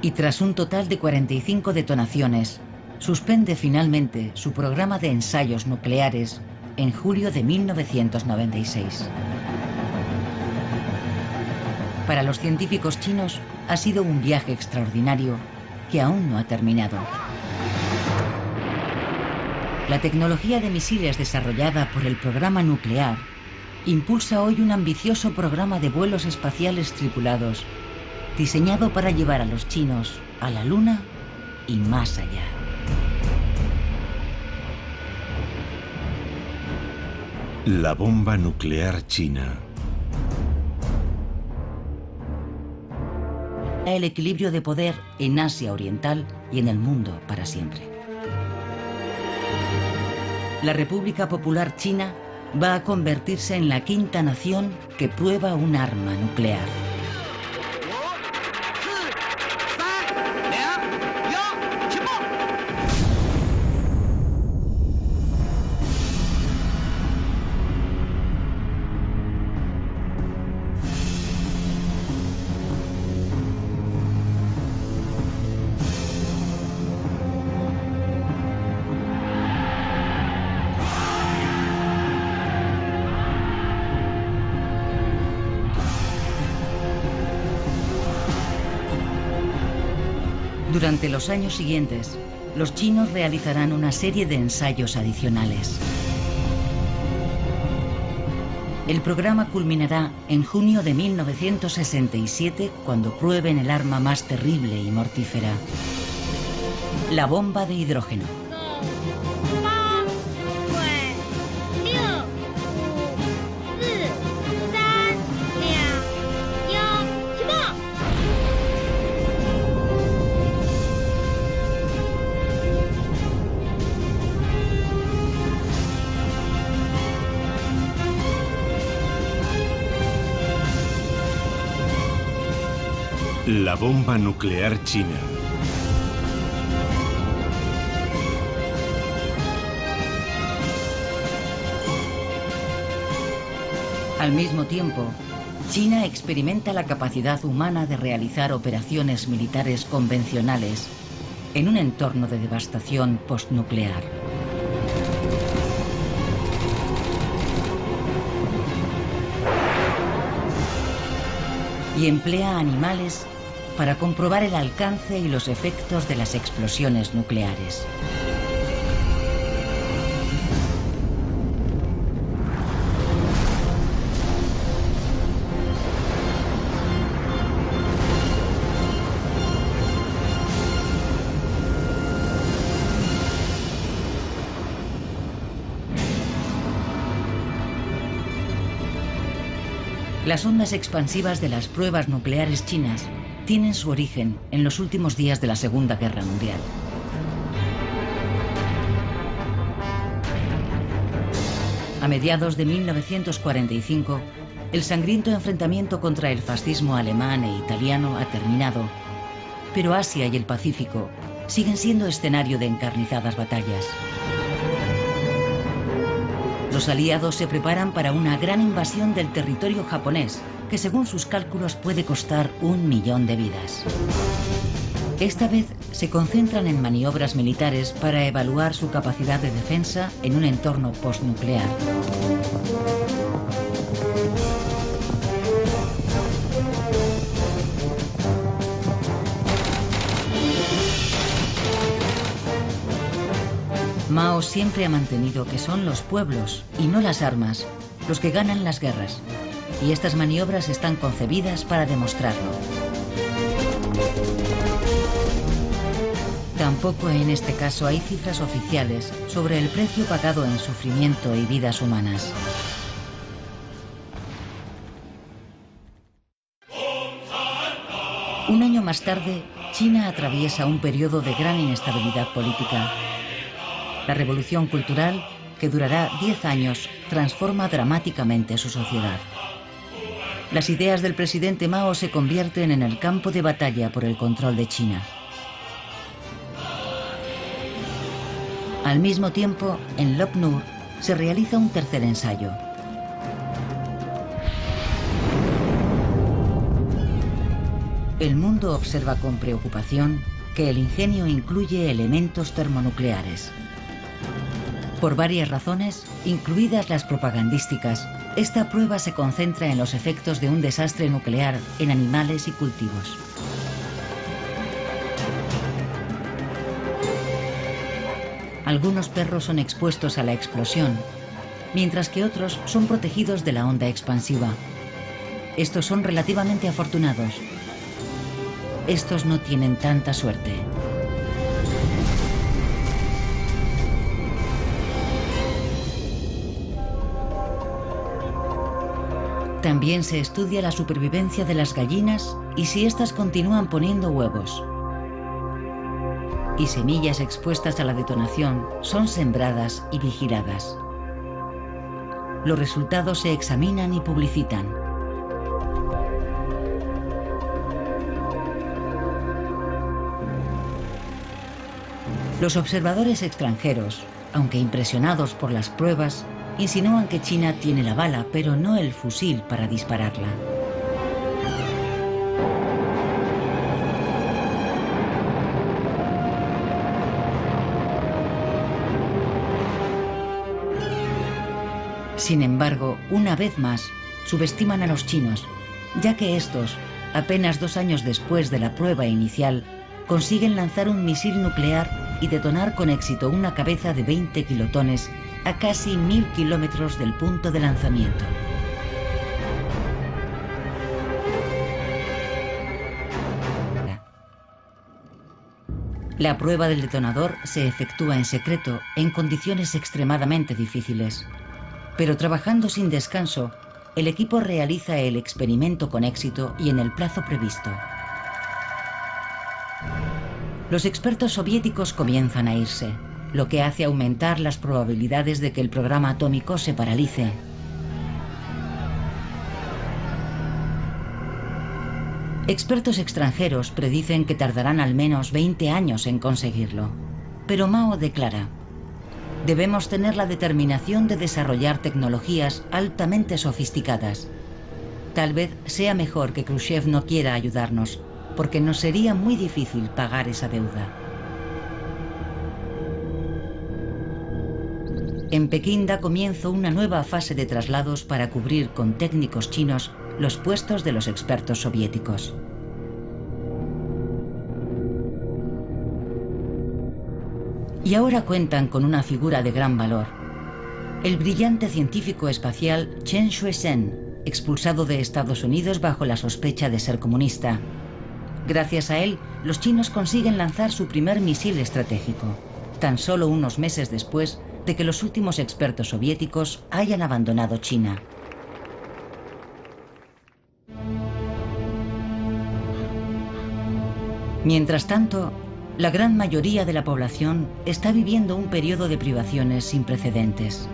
A: Y tras un total de 45 detonaciones, suspende finalmente su programa de ensayos nucleares en julio de 1996. Para los científicos chinos ha sido un viaje extraordinario que aún no ha terminado. La tecnología de misiles desarrollada por el programa nuclear impulsa hoy un ambicioso programa de vuelos espaciales tripulados, diseñado para llevar a los chinos a la Luna y más allá.
F: La bomba nuclear china.
A: El equilibrio de poder en Asia Oriental y en el mundo para siempre. La República Popular China va a convertirse en la quinta nación que prueba un arma nuclear. Durante los años siguientes, los chinos realizarán una serie de ensayos adicionales. El programa culminará en junio de 1967, cuando prueben el arma más terrible y mortífera: la bomba de hidrógeno.
F: La bomba nuclear china.
A: Al mismo tiempo, China experimenta la capacidad humana de realizar operaciones militares convencionales en un entorno de devastación postnuclear. Y emplea animales para comprobar el alcance y los efectos de las explosiones nucleares. Las ondas expansivas de las pruebas nucleares chinas tienen su origen en los últimos días de la Segunda Guerra Mundial. A mediados de 1945, el sangriento enfrentamiento contra el fascismo alemán e italiano ha terminado, pero Asia y el Pacífico siguen siendo escenario de encarnizadas batallas. Los aliados se preparan para una gran invasión del territorio japonés, que según sus cálculos puede costar 1 millón de vidas. Esta vez se concentran en maniobras militares para evaluar su capacidad de defensa en un entorno postnuclear. Mao siempre ha mantenido que son los pueblos y no las armas los que ganan las guerras, y estas maniobras están concebidas para demostrarlo. Tampoco en este caso hay cifras oficiales sobre el precio pagado en sufrimiento y vidas humanas. Un año más tarde, China atraviesa un periodo de gran inestabilidad política. La revolución cultural, que durará 10 años, transforma dramáticamente su sociedad. Las ideas del presidente Mao se convierten en el campo de batalla por el control de China. Al mismo tiempo, en Lop Nur se realiza un tercer ensayo. El mundo observa con preocupación que el ingenio incluye elementos termonucleares. Por varias razones, incluidas las propagandísticas, esta prueba se concentra en los efectos de un desastre nuclear en animales y cultivos. Algunos perros son expuestos a la explosión, mientras que otros son protegidos de la onda expansiva. Estos son relativamente afortunados. Estos no tienen tanta suerte. También se estudia la supervivencia de las gallinas y si éstas continúan poniendo huevos. Y semillas expuestas a la detonación son sembradas y vigiladas. Los resultados se examinan y publicitan. Los observadores extranjeros, aunque impresionados por las pruebas, insinúan que China tiene la bala, pero no el fusil para dispararla. Sin embargo, una vez más, subestiman a los chinos, ya que estos, apenas 2 años después de la prueba inicial, consiguen lanzar un misil nuclear y detonar con éxito una cabeza de 20 kilotones a casi 1000 kilómetros del punto de lanzamiento. La prueba del detonador se efectúa en secreto en condiciones extremadamente difíciles. Pero trabajando sin descanso, el equipo realiza el experimento con éxito y en el plazo previsto. Los expertos soviéticos comienzan a irse, lo que hace aumentar las probabilidades de que el programa atómico se paralice. Expertos extranjeros predicen que tardarán al menos 20 años en conseguirlo. Pero Mao declara: debemos tener la determinación de desarrollar tecnologías altamente sofisticadas. Tal vez sea mejor que Khrushchev no quiera ayudarnos, porque nos sería muy difícil pagar esa deuda. En Pekín da comienzo una nueva fase de traslados para cubrir con técnicos chinos los puestos de los expertos soviéticos. Y ahora cuentan con una figura de gran valor: el brillante científico espacial Chen Shui-sen, expulsado de Estados Unidos bajo la sospecha de ser comunista. Gracias a él, los chinos consiguen lanzar su primer misil estratégico, tan solo unos meses después de que los últimos expertos soviéticos hayan abandonado China. Mientras tanto, la gran mayoría de la población está viviendo un periodo de privaciones sin precedentes.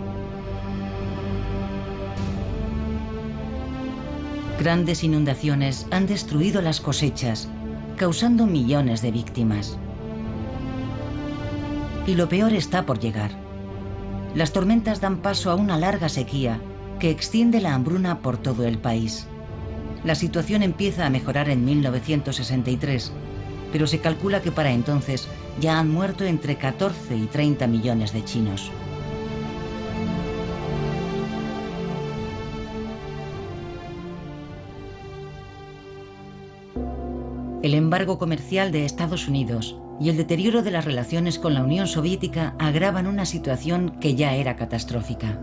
A: Grandes inundaciones han destruido las cosechas, causando millones de víctimas. Y lo peor está por llegar. Las tormentas dan paso a una larga sequía que extiende la hambruna por todo el país. La situación empieza a mejorar en 1963, pero se calcula que para entonces ya han muerto entre 14 y 30 millones de chinos. El embargo comercial de Estados Unidos y el deterioro de las relaciones con la Unión Soviética agravan una situación que ya era catastrófica.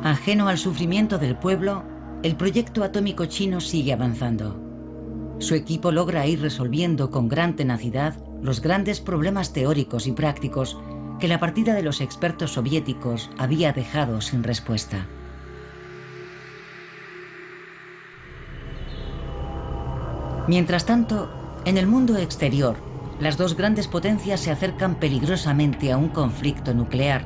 A: Ajeno al sufrimiento del pueblo, el proyecto atómico chino sigue avanzando. Su equipo logra ir resolviendo con gran tenacidad los grandes problemas teóricos y prácticos que la partida de los expertos soviéticos había dejado sin respuesta. Mientras tanto, en el mundo exterior, las dos grandes potencias se acercan peligrosamente a un conflicto nuclear,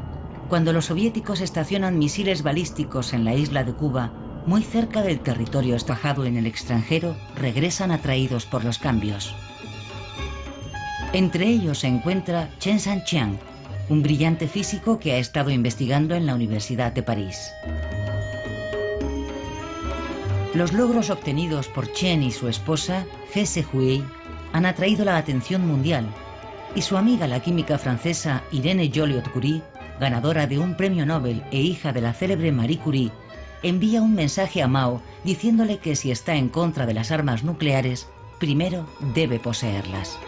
A: cuando los soviéticos estacionan misiles balísticos en la isla de Cuba, muy cerca del territorio estajado en el extranjero, regresan atraídos por los cambios. Entre ellos se encuentra Chen Sanqiang, un brillante físico que ha estado investigando en la Universidad de París. Los logros obtenidos por Chen y su esposa, He Se-hui, han atraído la atención mundial, y su amiga la química francesa Irene Joliot-Curie, ganadora de un premio Nobel e hija de la célebre Marie Curie, envía un mensaje a Mao diciéndole que si está en contra de las armas nucleares, primero debe poseerlas.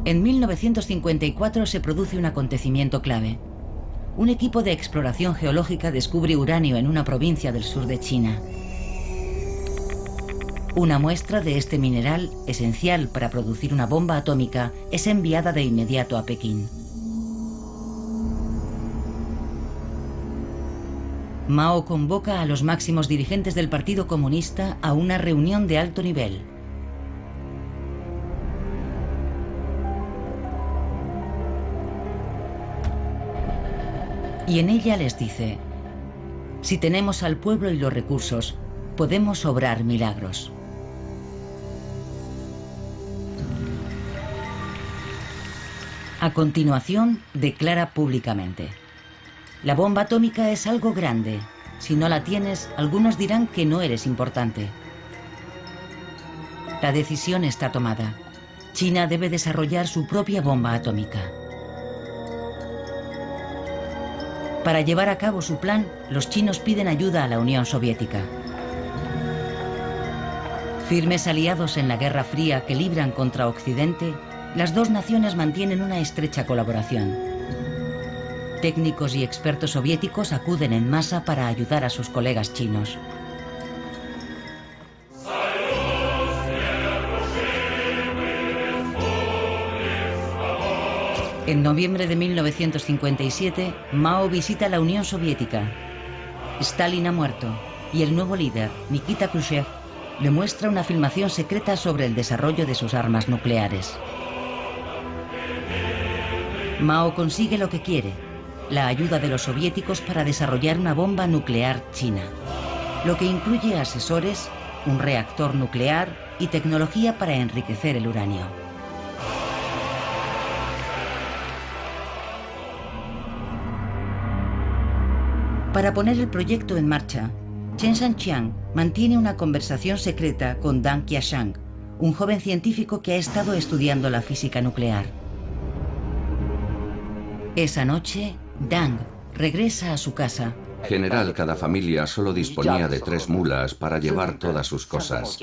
A: En 1954 se produce un acontecimiento clave. Un equipo de exploración geológica descubre uranio en una provincia del sur de China. Una muestra de este mineral, esencial para producir una bomba atómica, es enviada de inmediato a Pekín. Mao convoca a los máximos dirigentes del Partido Comunista a una reunión de alto nivel. Y en ella les dice: si tenemos al pueblo y los recursos, podemos obrar milagros. A continuación, declara públicamente: la bomba atómica es algo grande. Si no la tienes, algunos dirán que no eres importante. La decisión está tomada. China debe desarrollar su propia bomba atómica. Para llevar a cabo su plan, los chinos piden ayuda a la Unión Soviética. Firmes aliados en la Guerra Fría que libran contra Occidente, las dos naciones mantienen una estrecha colaboración. Técnicos y expertos soviéticos acuden en masa para ayudar a sus colegas chinos. En noviembre de 1957, Mao visita la Unión Soviética. Stalin ha muerto y el nuevo líder, Nikita Khrushchev, le muestra una filmación secreta sobre el desarrollo de sus armas nucleares. Mao consigue lo que quiere: la ayuda de los soviéticos para desarrollar una bomba nuclear china, lo que incluye asesores, un reactor nuclear y tecnología para enriquecer el uranio. Para poner el proyecto en marcha, Chen Sanqiang mantiene una conversación secreta con Deng Qiashang, un joven científico que ha estado estudiando la física nuclear. Esa noche, Deng regresa a su casa.
C: General, cada familia solo disponía de 3 mulas para llevar todas sus cosas.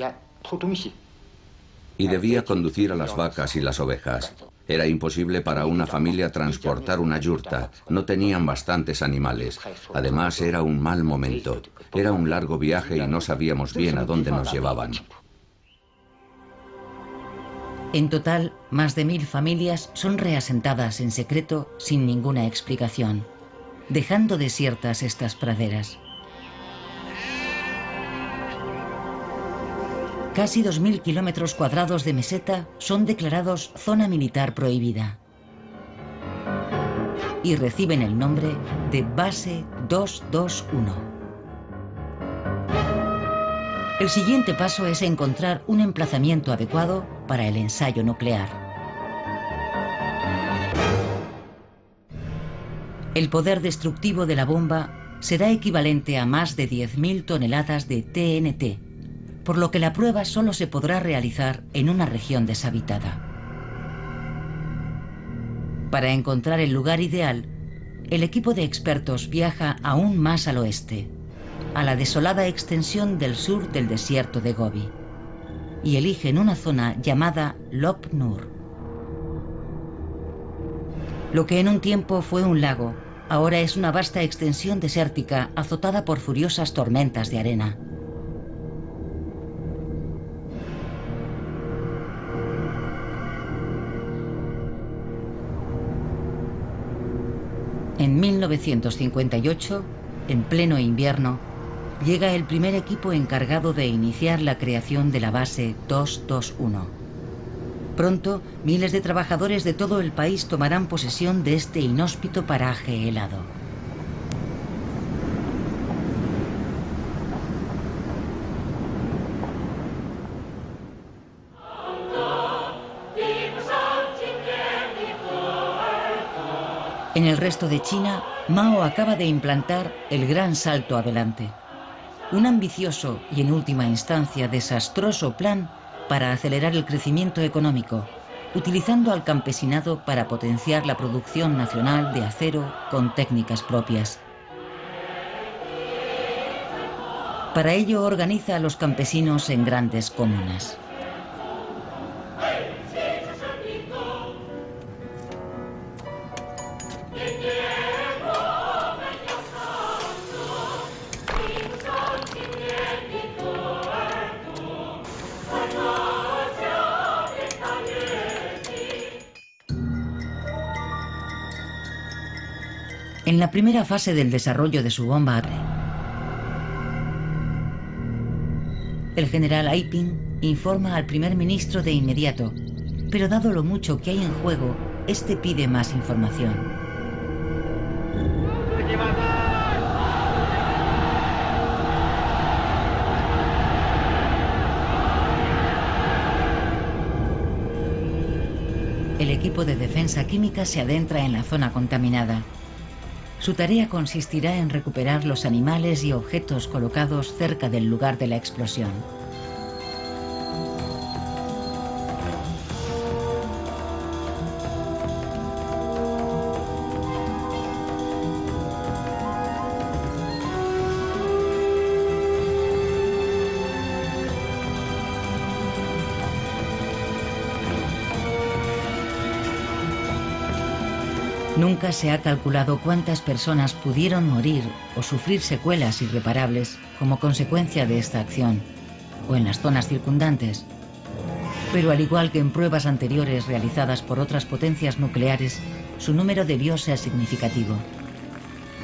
C: Y debía conducir a las vacas y las ovejas. Era imposible para una familia transportar una yurta. No tenían bastantes animales. Además, era un mal momento. Era un largo viaje y no sabíamos bien a dónde nos llevaban.
A: En total, más de 1000 familias son reasentadas en secreto sin ninguna explicación, dejando desiertas estas praderas. Casi 2000 kilómetros cuadrados de meseta son declarados zona militar prohibida y reciben el nombre de Base 221. El siguiente paso es encontrar un emplazamiento adecuado para el ensayo nuclear. El poder destructivo de la bomba será equivalente a más de 10.000 toneladas de TNT, por lo que la prueba solo se podrá realizar en una región deshabitada. Para encontrar el lugar ideal, el equipo de expertos viaja aún más al oeste, a la desolada extensión del sur del desierto de Gobi, y eligen una zona llamada Lop Nur. Lo que en un tiempo fue un lago, ahora es una vasta extensión desértica azotada por furiosas tormentas de arena. En 1958, en pleno invierno, llega el primer equipo encargado de iniciar la creación de la base 221. Pronto, miles de trabajadores de todo el país tomarán posesión de este inhóspito paraje helado. En el resto de China, Mao acaba de implantar el gran salto adelante. Un ambicioso y en última instancia desastroso plan para acelerar el crecimiento económico, utilizando al campesinado para potenciar la producción nacional de acero con técnicas propias. Para ello organiza a los campesinos en grandes comunas. En la primera fase del desarrollo de su bomba, el general Aiping informa al primer ministro de inmediato, pero dado lo mucho que hay en juego, este pide más información. El equipo de defensa química se adentra en la zona contaminada. Su tarea consistirá en recuperar los animales y objetos colocados cerca del lugar de la explosión. Nunca se ha calculado cuántas personas pudieron morir o sufrir secuelas irreparables como consecuencia de esta acción, o en las zonas circundantes. Pero al igual que en pruebas anteriores realizadas por otras potencias nucleares, su número debió ser significativo.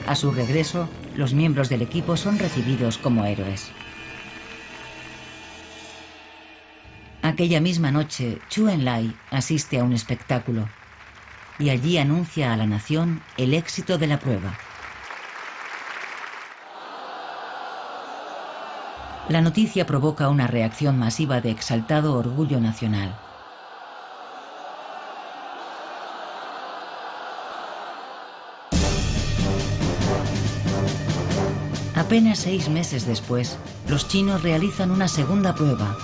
A: A su regreso, los miembros del equipo son recibidos como héroes. Aquella misma noche, Chu Enlai asiste a un espectáculo y allí anuncia a la nación el éxito de la prueba. La noticia provoca una reacción masiva de exaltado orgullo nacional. Apenas 6 meses después, los chinos realizan una segunda prueba.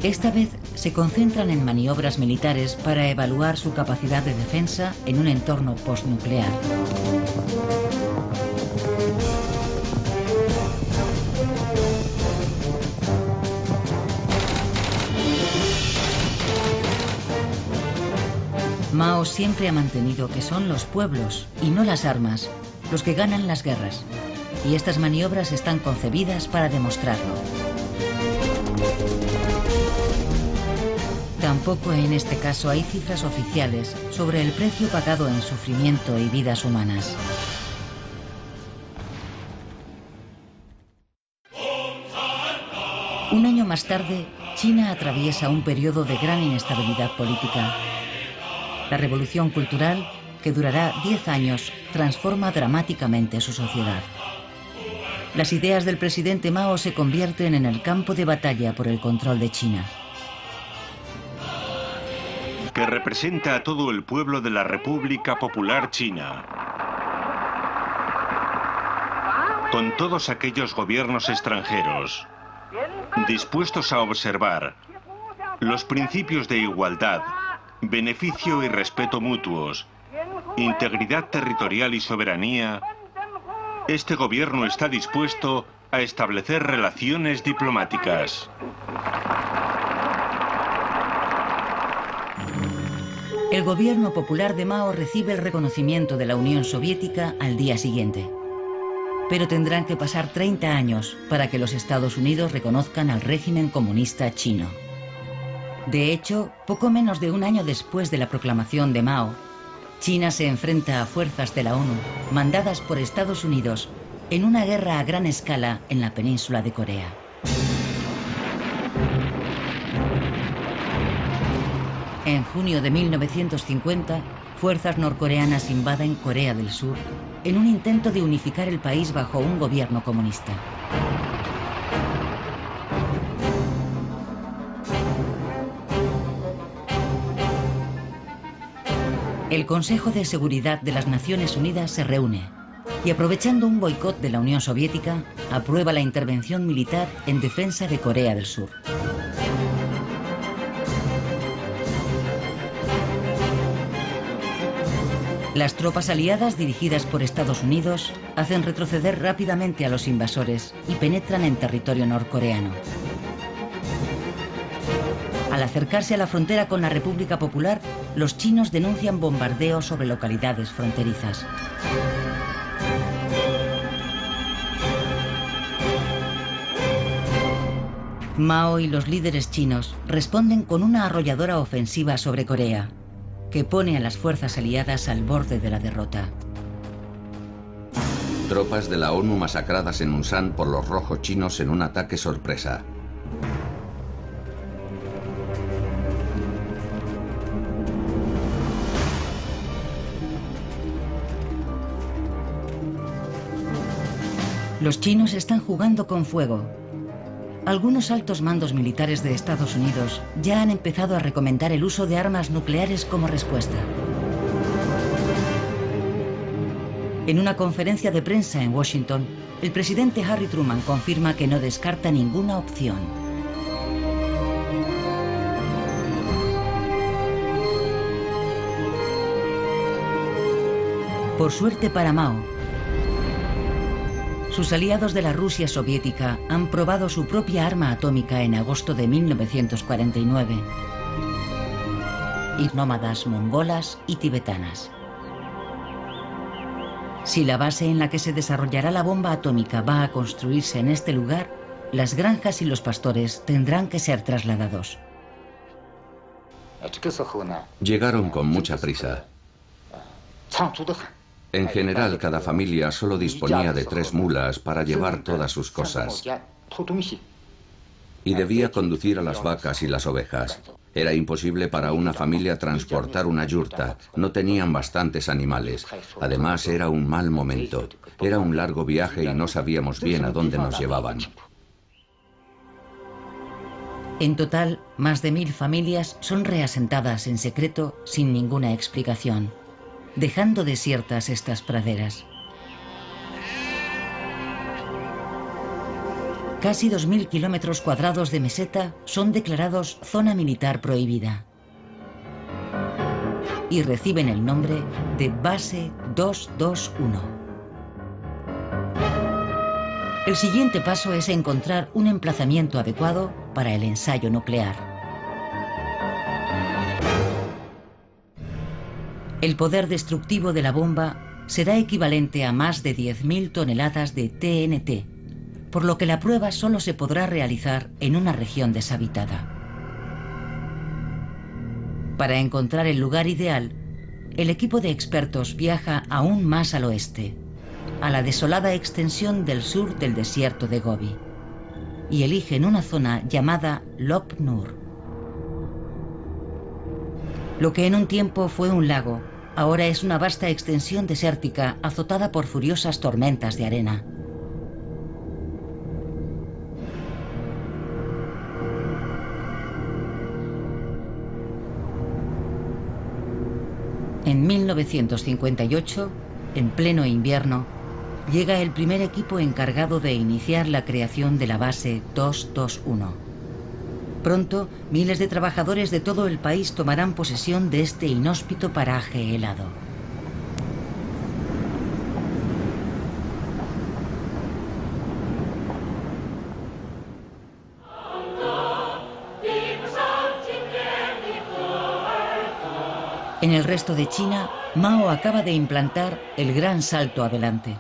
A: Esta vez se concentran en maniobras militares para evaluar su capacidad de defensa en un entorno postnuclear. Mao siempre ha mantenido que son los pueblos y no las armas los que ganan las guerras, y estas maniobras están concebidas para demostrarlo. Tampoco en este caso hay cifras oficiales sobre el precio pagado en sufrimiento y vidas humanas. Un año más tarde, China atraviesa un periodo de gran inestabilidad política. La revolución cultural, que durará 10 años, transforma dramáticamente su sociedad. Las ideas del presidente Mao se convierten en el campo de batalla por el control de China,
B: que representa a todo el pueblo de la República Popular China, con todos aquellos gobiernos extranjeros dispuestos a observar los principios de igualdad, beneficio y respeto mutuos, integridad territorial y soberanía. Este gobierno está dispuesto a establecer relaciones diplomáticas.
A: El gobierno popular de Mao recibe el reconocimiento de la Unión Soviética al día siguiente. Pero tendrán que pasar 30 años para que los Estados Unidos reconozcan al régimen comunista chino. De hecho, poco menos de un año después de la proclamación de Mao, China se enfrenta a fuerzas de la ONU, mandadas por Estados Unidos, en una guerra a gran escala en la península de Corea. En junio de 1950, fuerzas norcoreanas invaden Corea del Sur en un intento de unificar el país bajo un gobierno comunista. El Consejo de Seguridad de las Naciones Unidas se reúne y, aprovechando un boicot de la Unión Soviética, aprueba la intervención militar en defensa de Corea del Sur. Las tropas aliadas dirigidas por Estados Unidos hacen retroceder rápidamente a los invasores y penetran en territorio norcoreano. Al acercarse a la frontera con la República Popular, los chinos denuncian bombardeos sobre localidades fronterizas. Mao y los líderes chinos responden con una arrolladora ofensiva sobre Corea, que pone a las fuerzas aliadas al borde de la derrota.
C: Tropas de la ONU masacradas en Unsan por los rojos chinos en un ataque sorpresa.
A: Los chinos están jugando con fuego. Algunos altos mandos militares de Estados Unidos ya han empezado a recomendar el uso de armas nucleares como respuesta. En una conferencia de prensa en Washington, el presidente Harry Truman confirma que no descarta ninguna opción. Por suerte para Mao, sus aliados de la Rusia soviética han probado su propia arma atómica en agosto de 1949. Y nómadas mongolas y tibetanas. Si la base en la que se desarrollará la bomba atómica va a construirse en este lugar, las granjas y los pastores tendrán que ser trasladados.
C: Llegaron con mucha prisa. En general, cada familia solo disponía de 3 mulas para llevar todas sus cosas. Y debía conducir a las vacas y las ovejas. Era imposible para una familia transportar una yurta. No tenían bastantes animales. Además, era un mal momento. Era un largo viaje y no sabíamos bien a dónde nos llevaban.
A: En total, más de 1000 familias son reasentadas en secreto sin ninguna explicación, dejando desiertas estas praderas. Casi 2000 kilómetros cuadrados de meseta son declarados zona militar prohibida y reciben el nombre de Base 221. El siguiente paso es encontrar un emplazamiento adecuado para el ensayo nuclear. El poder destructivo de la bomba será equivalente a más de 10.000 toneladas de TNT, por lo que la prueba solo se podrá realizar en una región deshabitada. Para encontrar el lugar ideal, el equipo de expertos viaja aún más al oeste, a la desolada extensión del sur del desierto de Gobi, y eligen una zona llamada Lop Nur. Lo que en un tiempo fue un lago, ahora es una vasta extensión desértica azotada por furiosas tormentas de arena. En 1958, en pleno invierno, llega el primer equipo encargado de iniciar la creación de la base 221. Pronto, miles de trabajadores de todo el país tomarán posesión de este inhóspito paraje helado. En el resto de China, Mao acaba de implantar el gran salto adelante.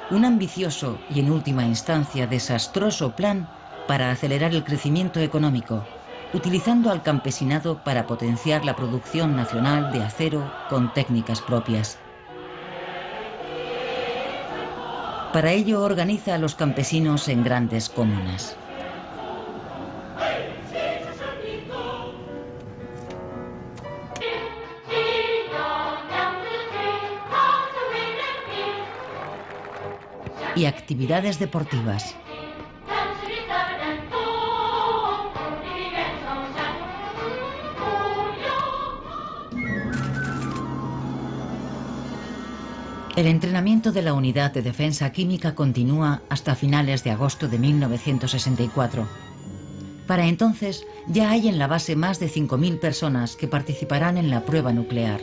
A: Un ambicioso y en última instancia desastroso plan para acelerar el crecimiento económico, utilizando al campesinado para potenciar la producción nacional de acero con técnicas propias. Para ello organiza a los campesinos en grandes comunas. Y actividades deportivas. El entrenamiento de la Unidad de Defensa Química continúa hasta finales de agosto de 1964. Para entonces ya hay en la base más de 5.000 personas que participarán en la prueba nuclear.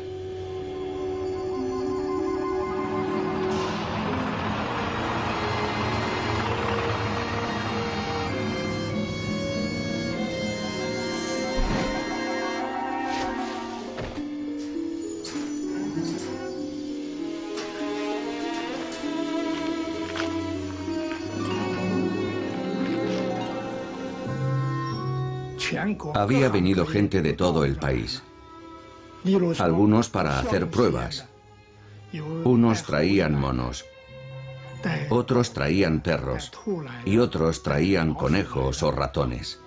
C: Había venido gente de todo el país. Algunos para hacer pruebas. Unos traían monos. Otros traían perros. Y otros traían conejos o ratones.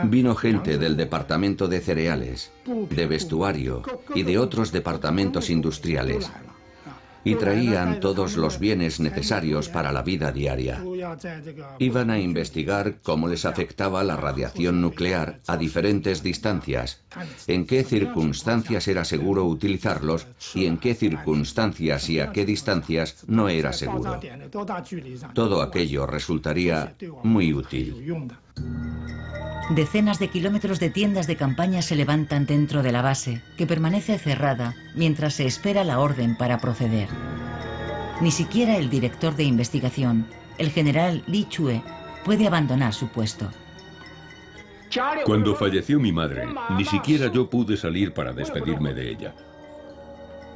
C: Vino gente del departamento de cereales, de vestuario y de otros departamentos industriales. Y traían todos los bienes necesarios para la vida diaria. Iban a investigar cómo les afectaba la radiación nuclear a diferentes distancias, en qué circunstancias era seguro utilizarlos y en qué circunstancias y a qué distancias no era seguro. Todo aquello resultaría muy útil.
A: Decenas de kilómetros de tiendas de campaña se levantan dentro de la base, que permanece cerrada mientras se espera la orden para proceder. Ni siquiera el director de investigación, el general Li Chue, puede abandonar su puesto.
E: Cuando falleció mi madre, ni siquiera yo pude salir para despedirme de ella.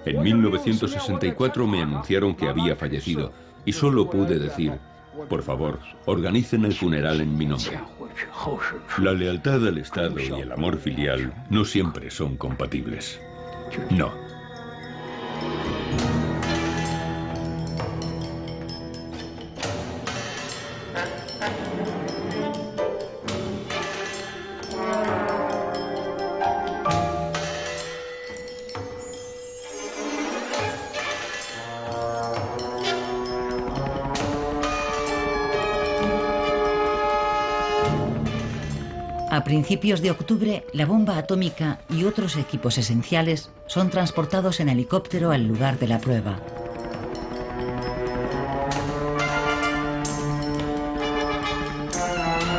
E: En 1964 me anunciaron que había fallecido y solo pude decir: por favor, organicen el funeral en mi nombre. La lealtad al Estado y el amor filial no siempre son compatibles. No.
A: A principios de octubre, la bomba atómica y otros equipos esenciales son transportados en helicóptero al lugar de la prueba.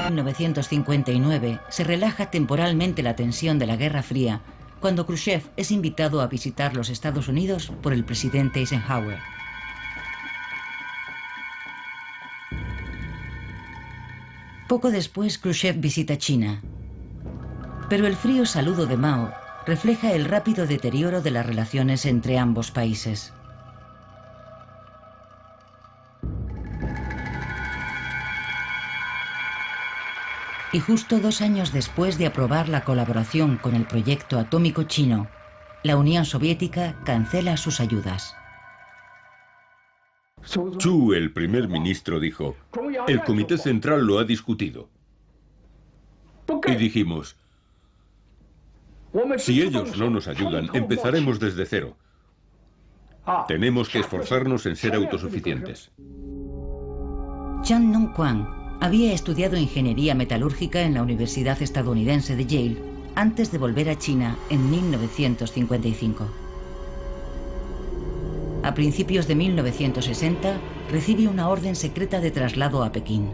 A: En 1959 se relaja temporalmente la tensión de la Guerra Fría cuando Khrushchev es invitado a visitar los Estados Unidos por el presidente Eisenhower. Poco después, Khrushchev visita China. Pero el frío saludo de Mao refleja el rápido deterioro de las relaciones entre ambos países. Y justo 2 años después de aprobar la colaboración con el proyecto atómico chino, la Unión Soviética cancela sus ayudas.
E: Chu, el primer ministro, dijo: el Comité Central lo ha discutido. Y dijimos: si ellos no nos ayudan, empezaremos desde cero. Tenemos que esforzarnos en ser autosuficientes.
A: Chan Nong-kwan había estudiado ingeniería metalúrgica en la Universidad Estadounidense de Yale antes de volver a China en 1955. A principios de 1960 recibe una orden secreta de traslado a Pekín.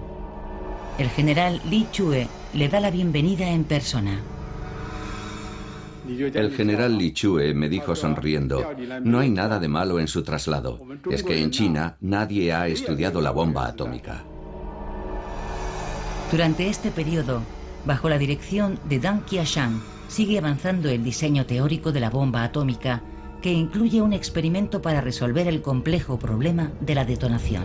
A: El general Li Chue le da la bienvenida en persona.
C: El general Li Chue me dijo sonriendo: no hay nada de malo en su traslado. Es que en China nadie ha estudiado la bomba atómica.
A: Durante este periodo, bajo la dirección de Deng Qianshan, sigue avanzando el diseño teórico de la bomba atómica, que incluye un experimento para resolver el complejo problema de la detonación.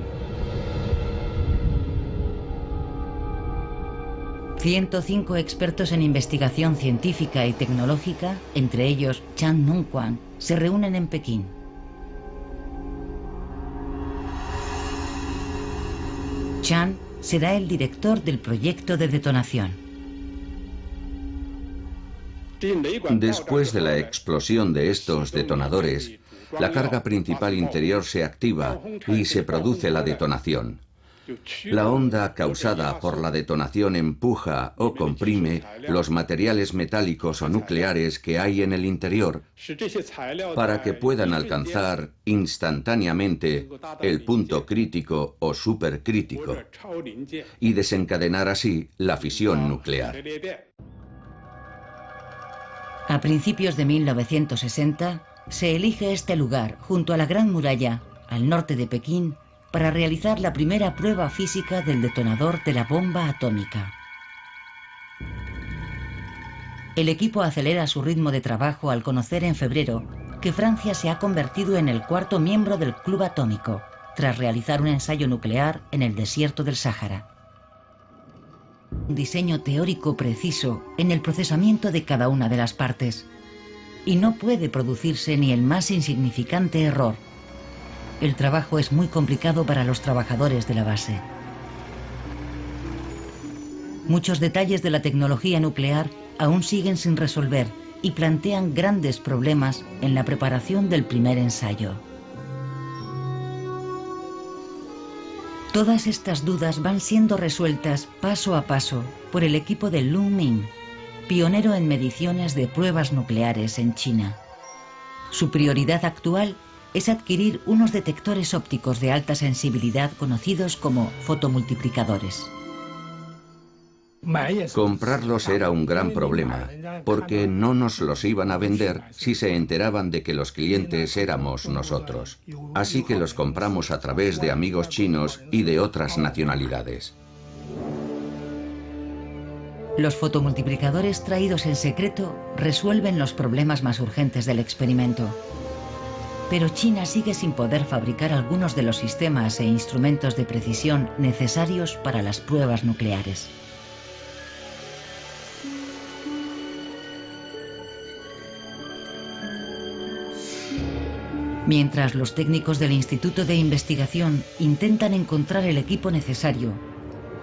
A: 105 expertos en investigación científica y tecnológica, entre ellos Chan Nung-kwan, se reúnen en Pekín. Chan será el director del proyecto de detonación.
C: Después de la explosión de estos detonadores, la carga principal interior se activa y se produce la detonación. La onda causada por la detonación empuja o comprime los materiales metálicos o nucleares que hay en el interior para que puedan alcanzar instantáneamente el punto crítico o supercrítico y desencadenar así la fisión nuclear.
A: A principios de 1960 se elige este lugar junto a la Gran Muralla, al norte de Pekín, para realizar la primera prueba física del detonador de la bomba atómica. El equipo acelera su ritmo de trabajo al conocer en febrero que Francia se ha convertido en el cuarto miembro del Club Atómico, tras realizar un ensayo nuclear en el desierto del Sáhara. Un diseño teórico preciso en el procesamiento de cada una de las partes. Y no puede producirse ni el más insignificante error. El trabajo es muy complicado para los trabajadores de la base. Muchos detalles de la tecnología nuclear aún siguen sin resolver y plantean grandes problemas en la preparación del primer ensayo. Todas estas dudas van siendo resueltas paso a paso por el equipo de Lu Ming, pionero en mediciones de pruebas nucleares en China. Su prioridad actual es adquirir unos detectores ópticos de alta sensibilidad conocidos como fotomultiplicadores.
C: Comprarlos era un gran problema, porque no nos los iban a vender si se enteraban de que los clientes éramos nosotros. Así que los compramos a través de amigos chinos y de otras nacionalidades.
A: Los fotomultiplicadores traídos en secreto resuelven los problemas más urgentes del experimento. Pero China sigue sin poder fabricar algunos de los sistemas e instrumentos de precisión necesarios para las pruebas nucleares. Mientras los técnicos del Instituto de Investigación intentan encontrar el equipo necesario,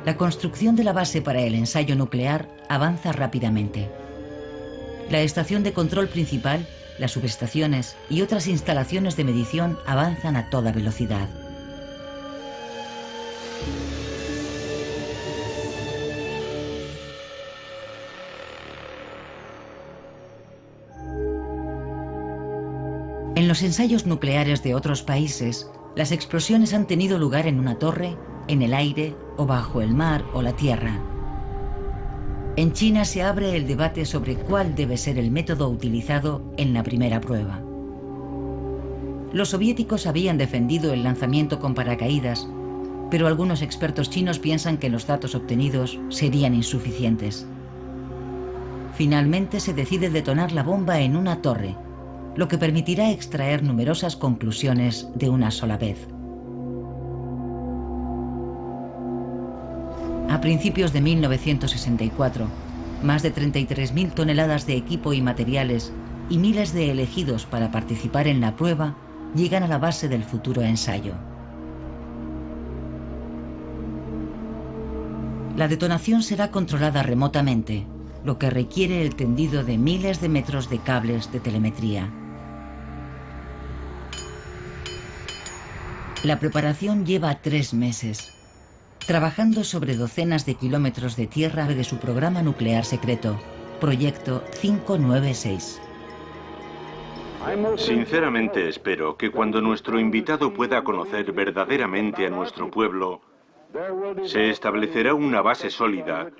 A: la construcción de la base para el ensayo nuclear avanza rápidamente. La estación de control principal, las subestaciones y otras instalaciones de medición avanzan a toda velocidad. En los ensayos nucleares de otros países, las explosiones han tenido lugar en una torre, en el aire o bajo el mar o la tierra. En China se abre el debate sobre cuál debe ser el método utilizado en la primera prueba. Los soviéticos habían defendido el lanzamiento con paracaídas, pero algunos expertos chinos piensan que los datos obtenidos serían insuficientes. Finalmente se decide detonar la bomba en una torre, lo que permitirá extraer numerosas conclusiones de una sola vez. A principios de 1964, más de 33.000 toneladas de equipo y materiales y miles de elegidos para participar en la prueba llegan a la base del futuro ensayo. La detonación será controlada remotamente, lo que requiere el tendido de miles de metros de cables de telemetría. La preparación lleva 3 meses, trabajando sobre docenas de kilómetros de tierra de su programa nuclear secreto, Proyecto 596.
B: Sinceramente espero que cuando nuestro invitado pueda conocer verdaderamente a nuestro pueblo, se establecerá una base sólida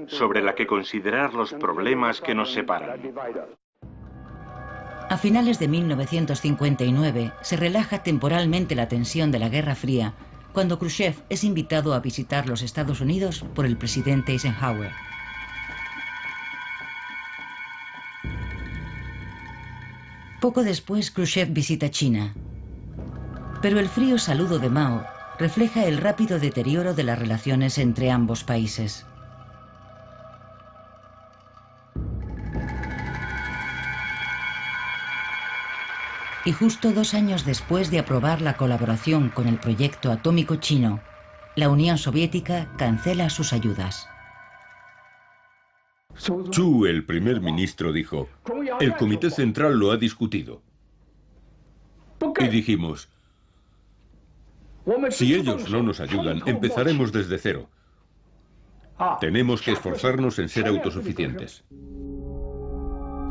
B: sobre la que considerar los problemas que nos separan.
A: A finales de 1959 se relaja temporalmente la tensión de la Guerra Fría cuando Khrushchev es invitado a visitar los Estados Unidos por el presidente Eisenhower. Poco después, Khrushchev visita China. Pero el frío saludo de Mao refleja el rápido deterioro de las relaciones entre ambos países. Y justo 2 años después de aprobar la colaboración con el proyecto atómico chino, la Unión Soviética cancela sus ayudas.
E: Chu, el primer ministro, dijo: el Comité Central lo ha discutido. Y dijimos: si ellos no nos ayudan, empezaremos desde cero. Tenemos que esforzarnos en ser autosuficientes.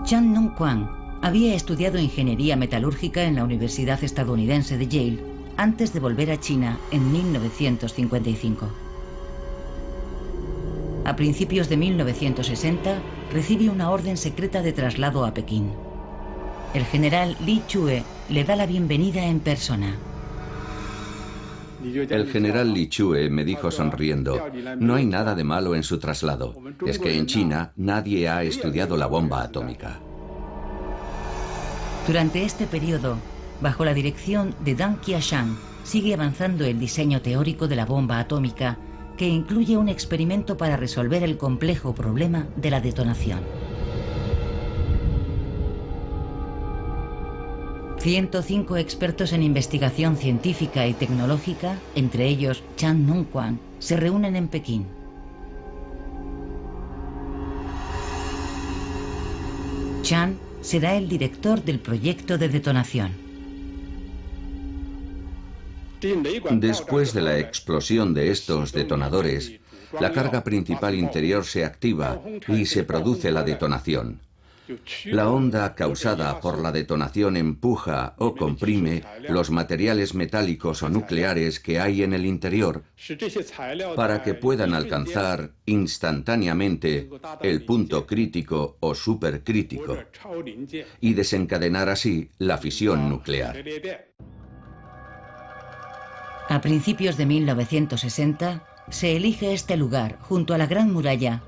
A: Chan Nong-kwan había estudiado ingeniería metalúrgica en la Universidad Estadounidense de Yale antes de volver a China en 1955. A principios de 1960 recibe una orden secreta de traslado a Pekín. El general Li Chue le da la bienvenida en persona.
C: El general Li Chue me dijo sonriendo: no hay nada de malo en su traslado. Es que en China nadie ha estudiado la bomba atómica.
A: Durante este periodo, bajo la dirección de Deng Qianshan, sigue avanzando el diseño teórico de la bomba atómica, que incluye un experimento para resolver el complejo problema de la detonación. 105 expertos en investigación científica y tecnológica, entre ellos Chan Nong-kwan, se reúnen en Pekín. Chan será el director del proyecto de detonación.
C: Después de la explosión de estos detonadores, la carga principal interior se activa y se produce la detonación. La onda causada por la detonación empuja o comprime los materiales metálicos o nucleares que hay en el interior para que puedan alcanzar instantáneamente el punto crítico o supercrítico y desencadenar así la fisión nuclear.
A: A principios de 1960 se elige este lugar junto a la Gran Muralla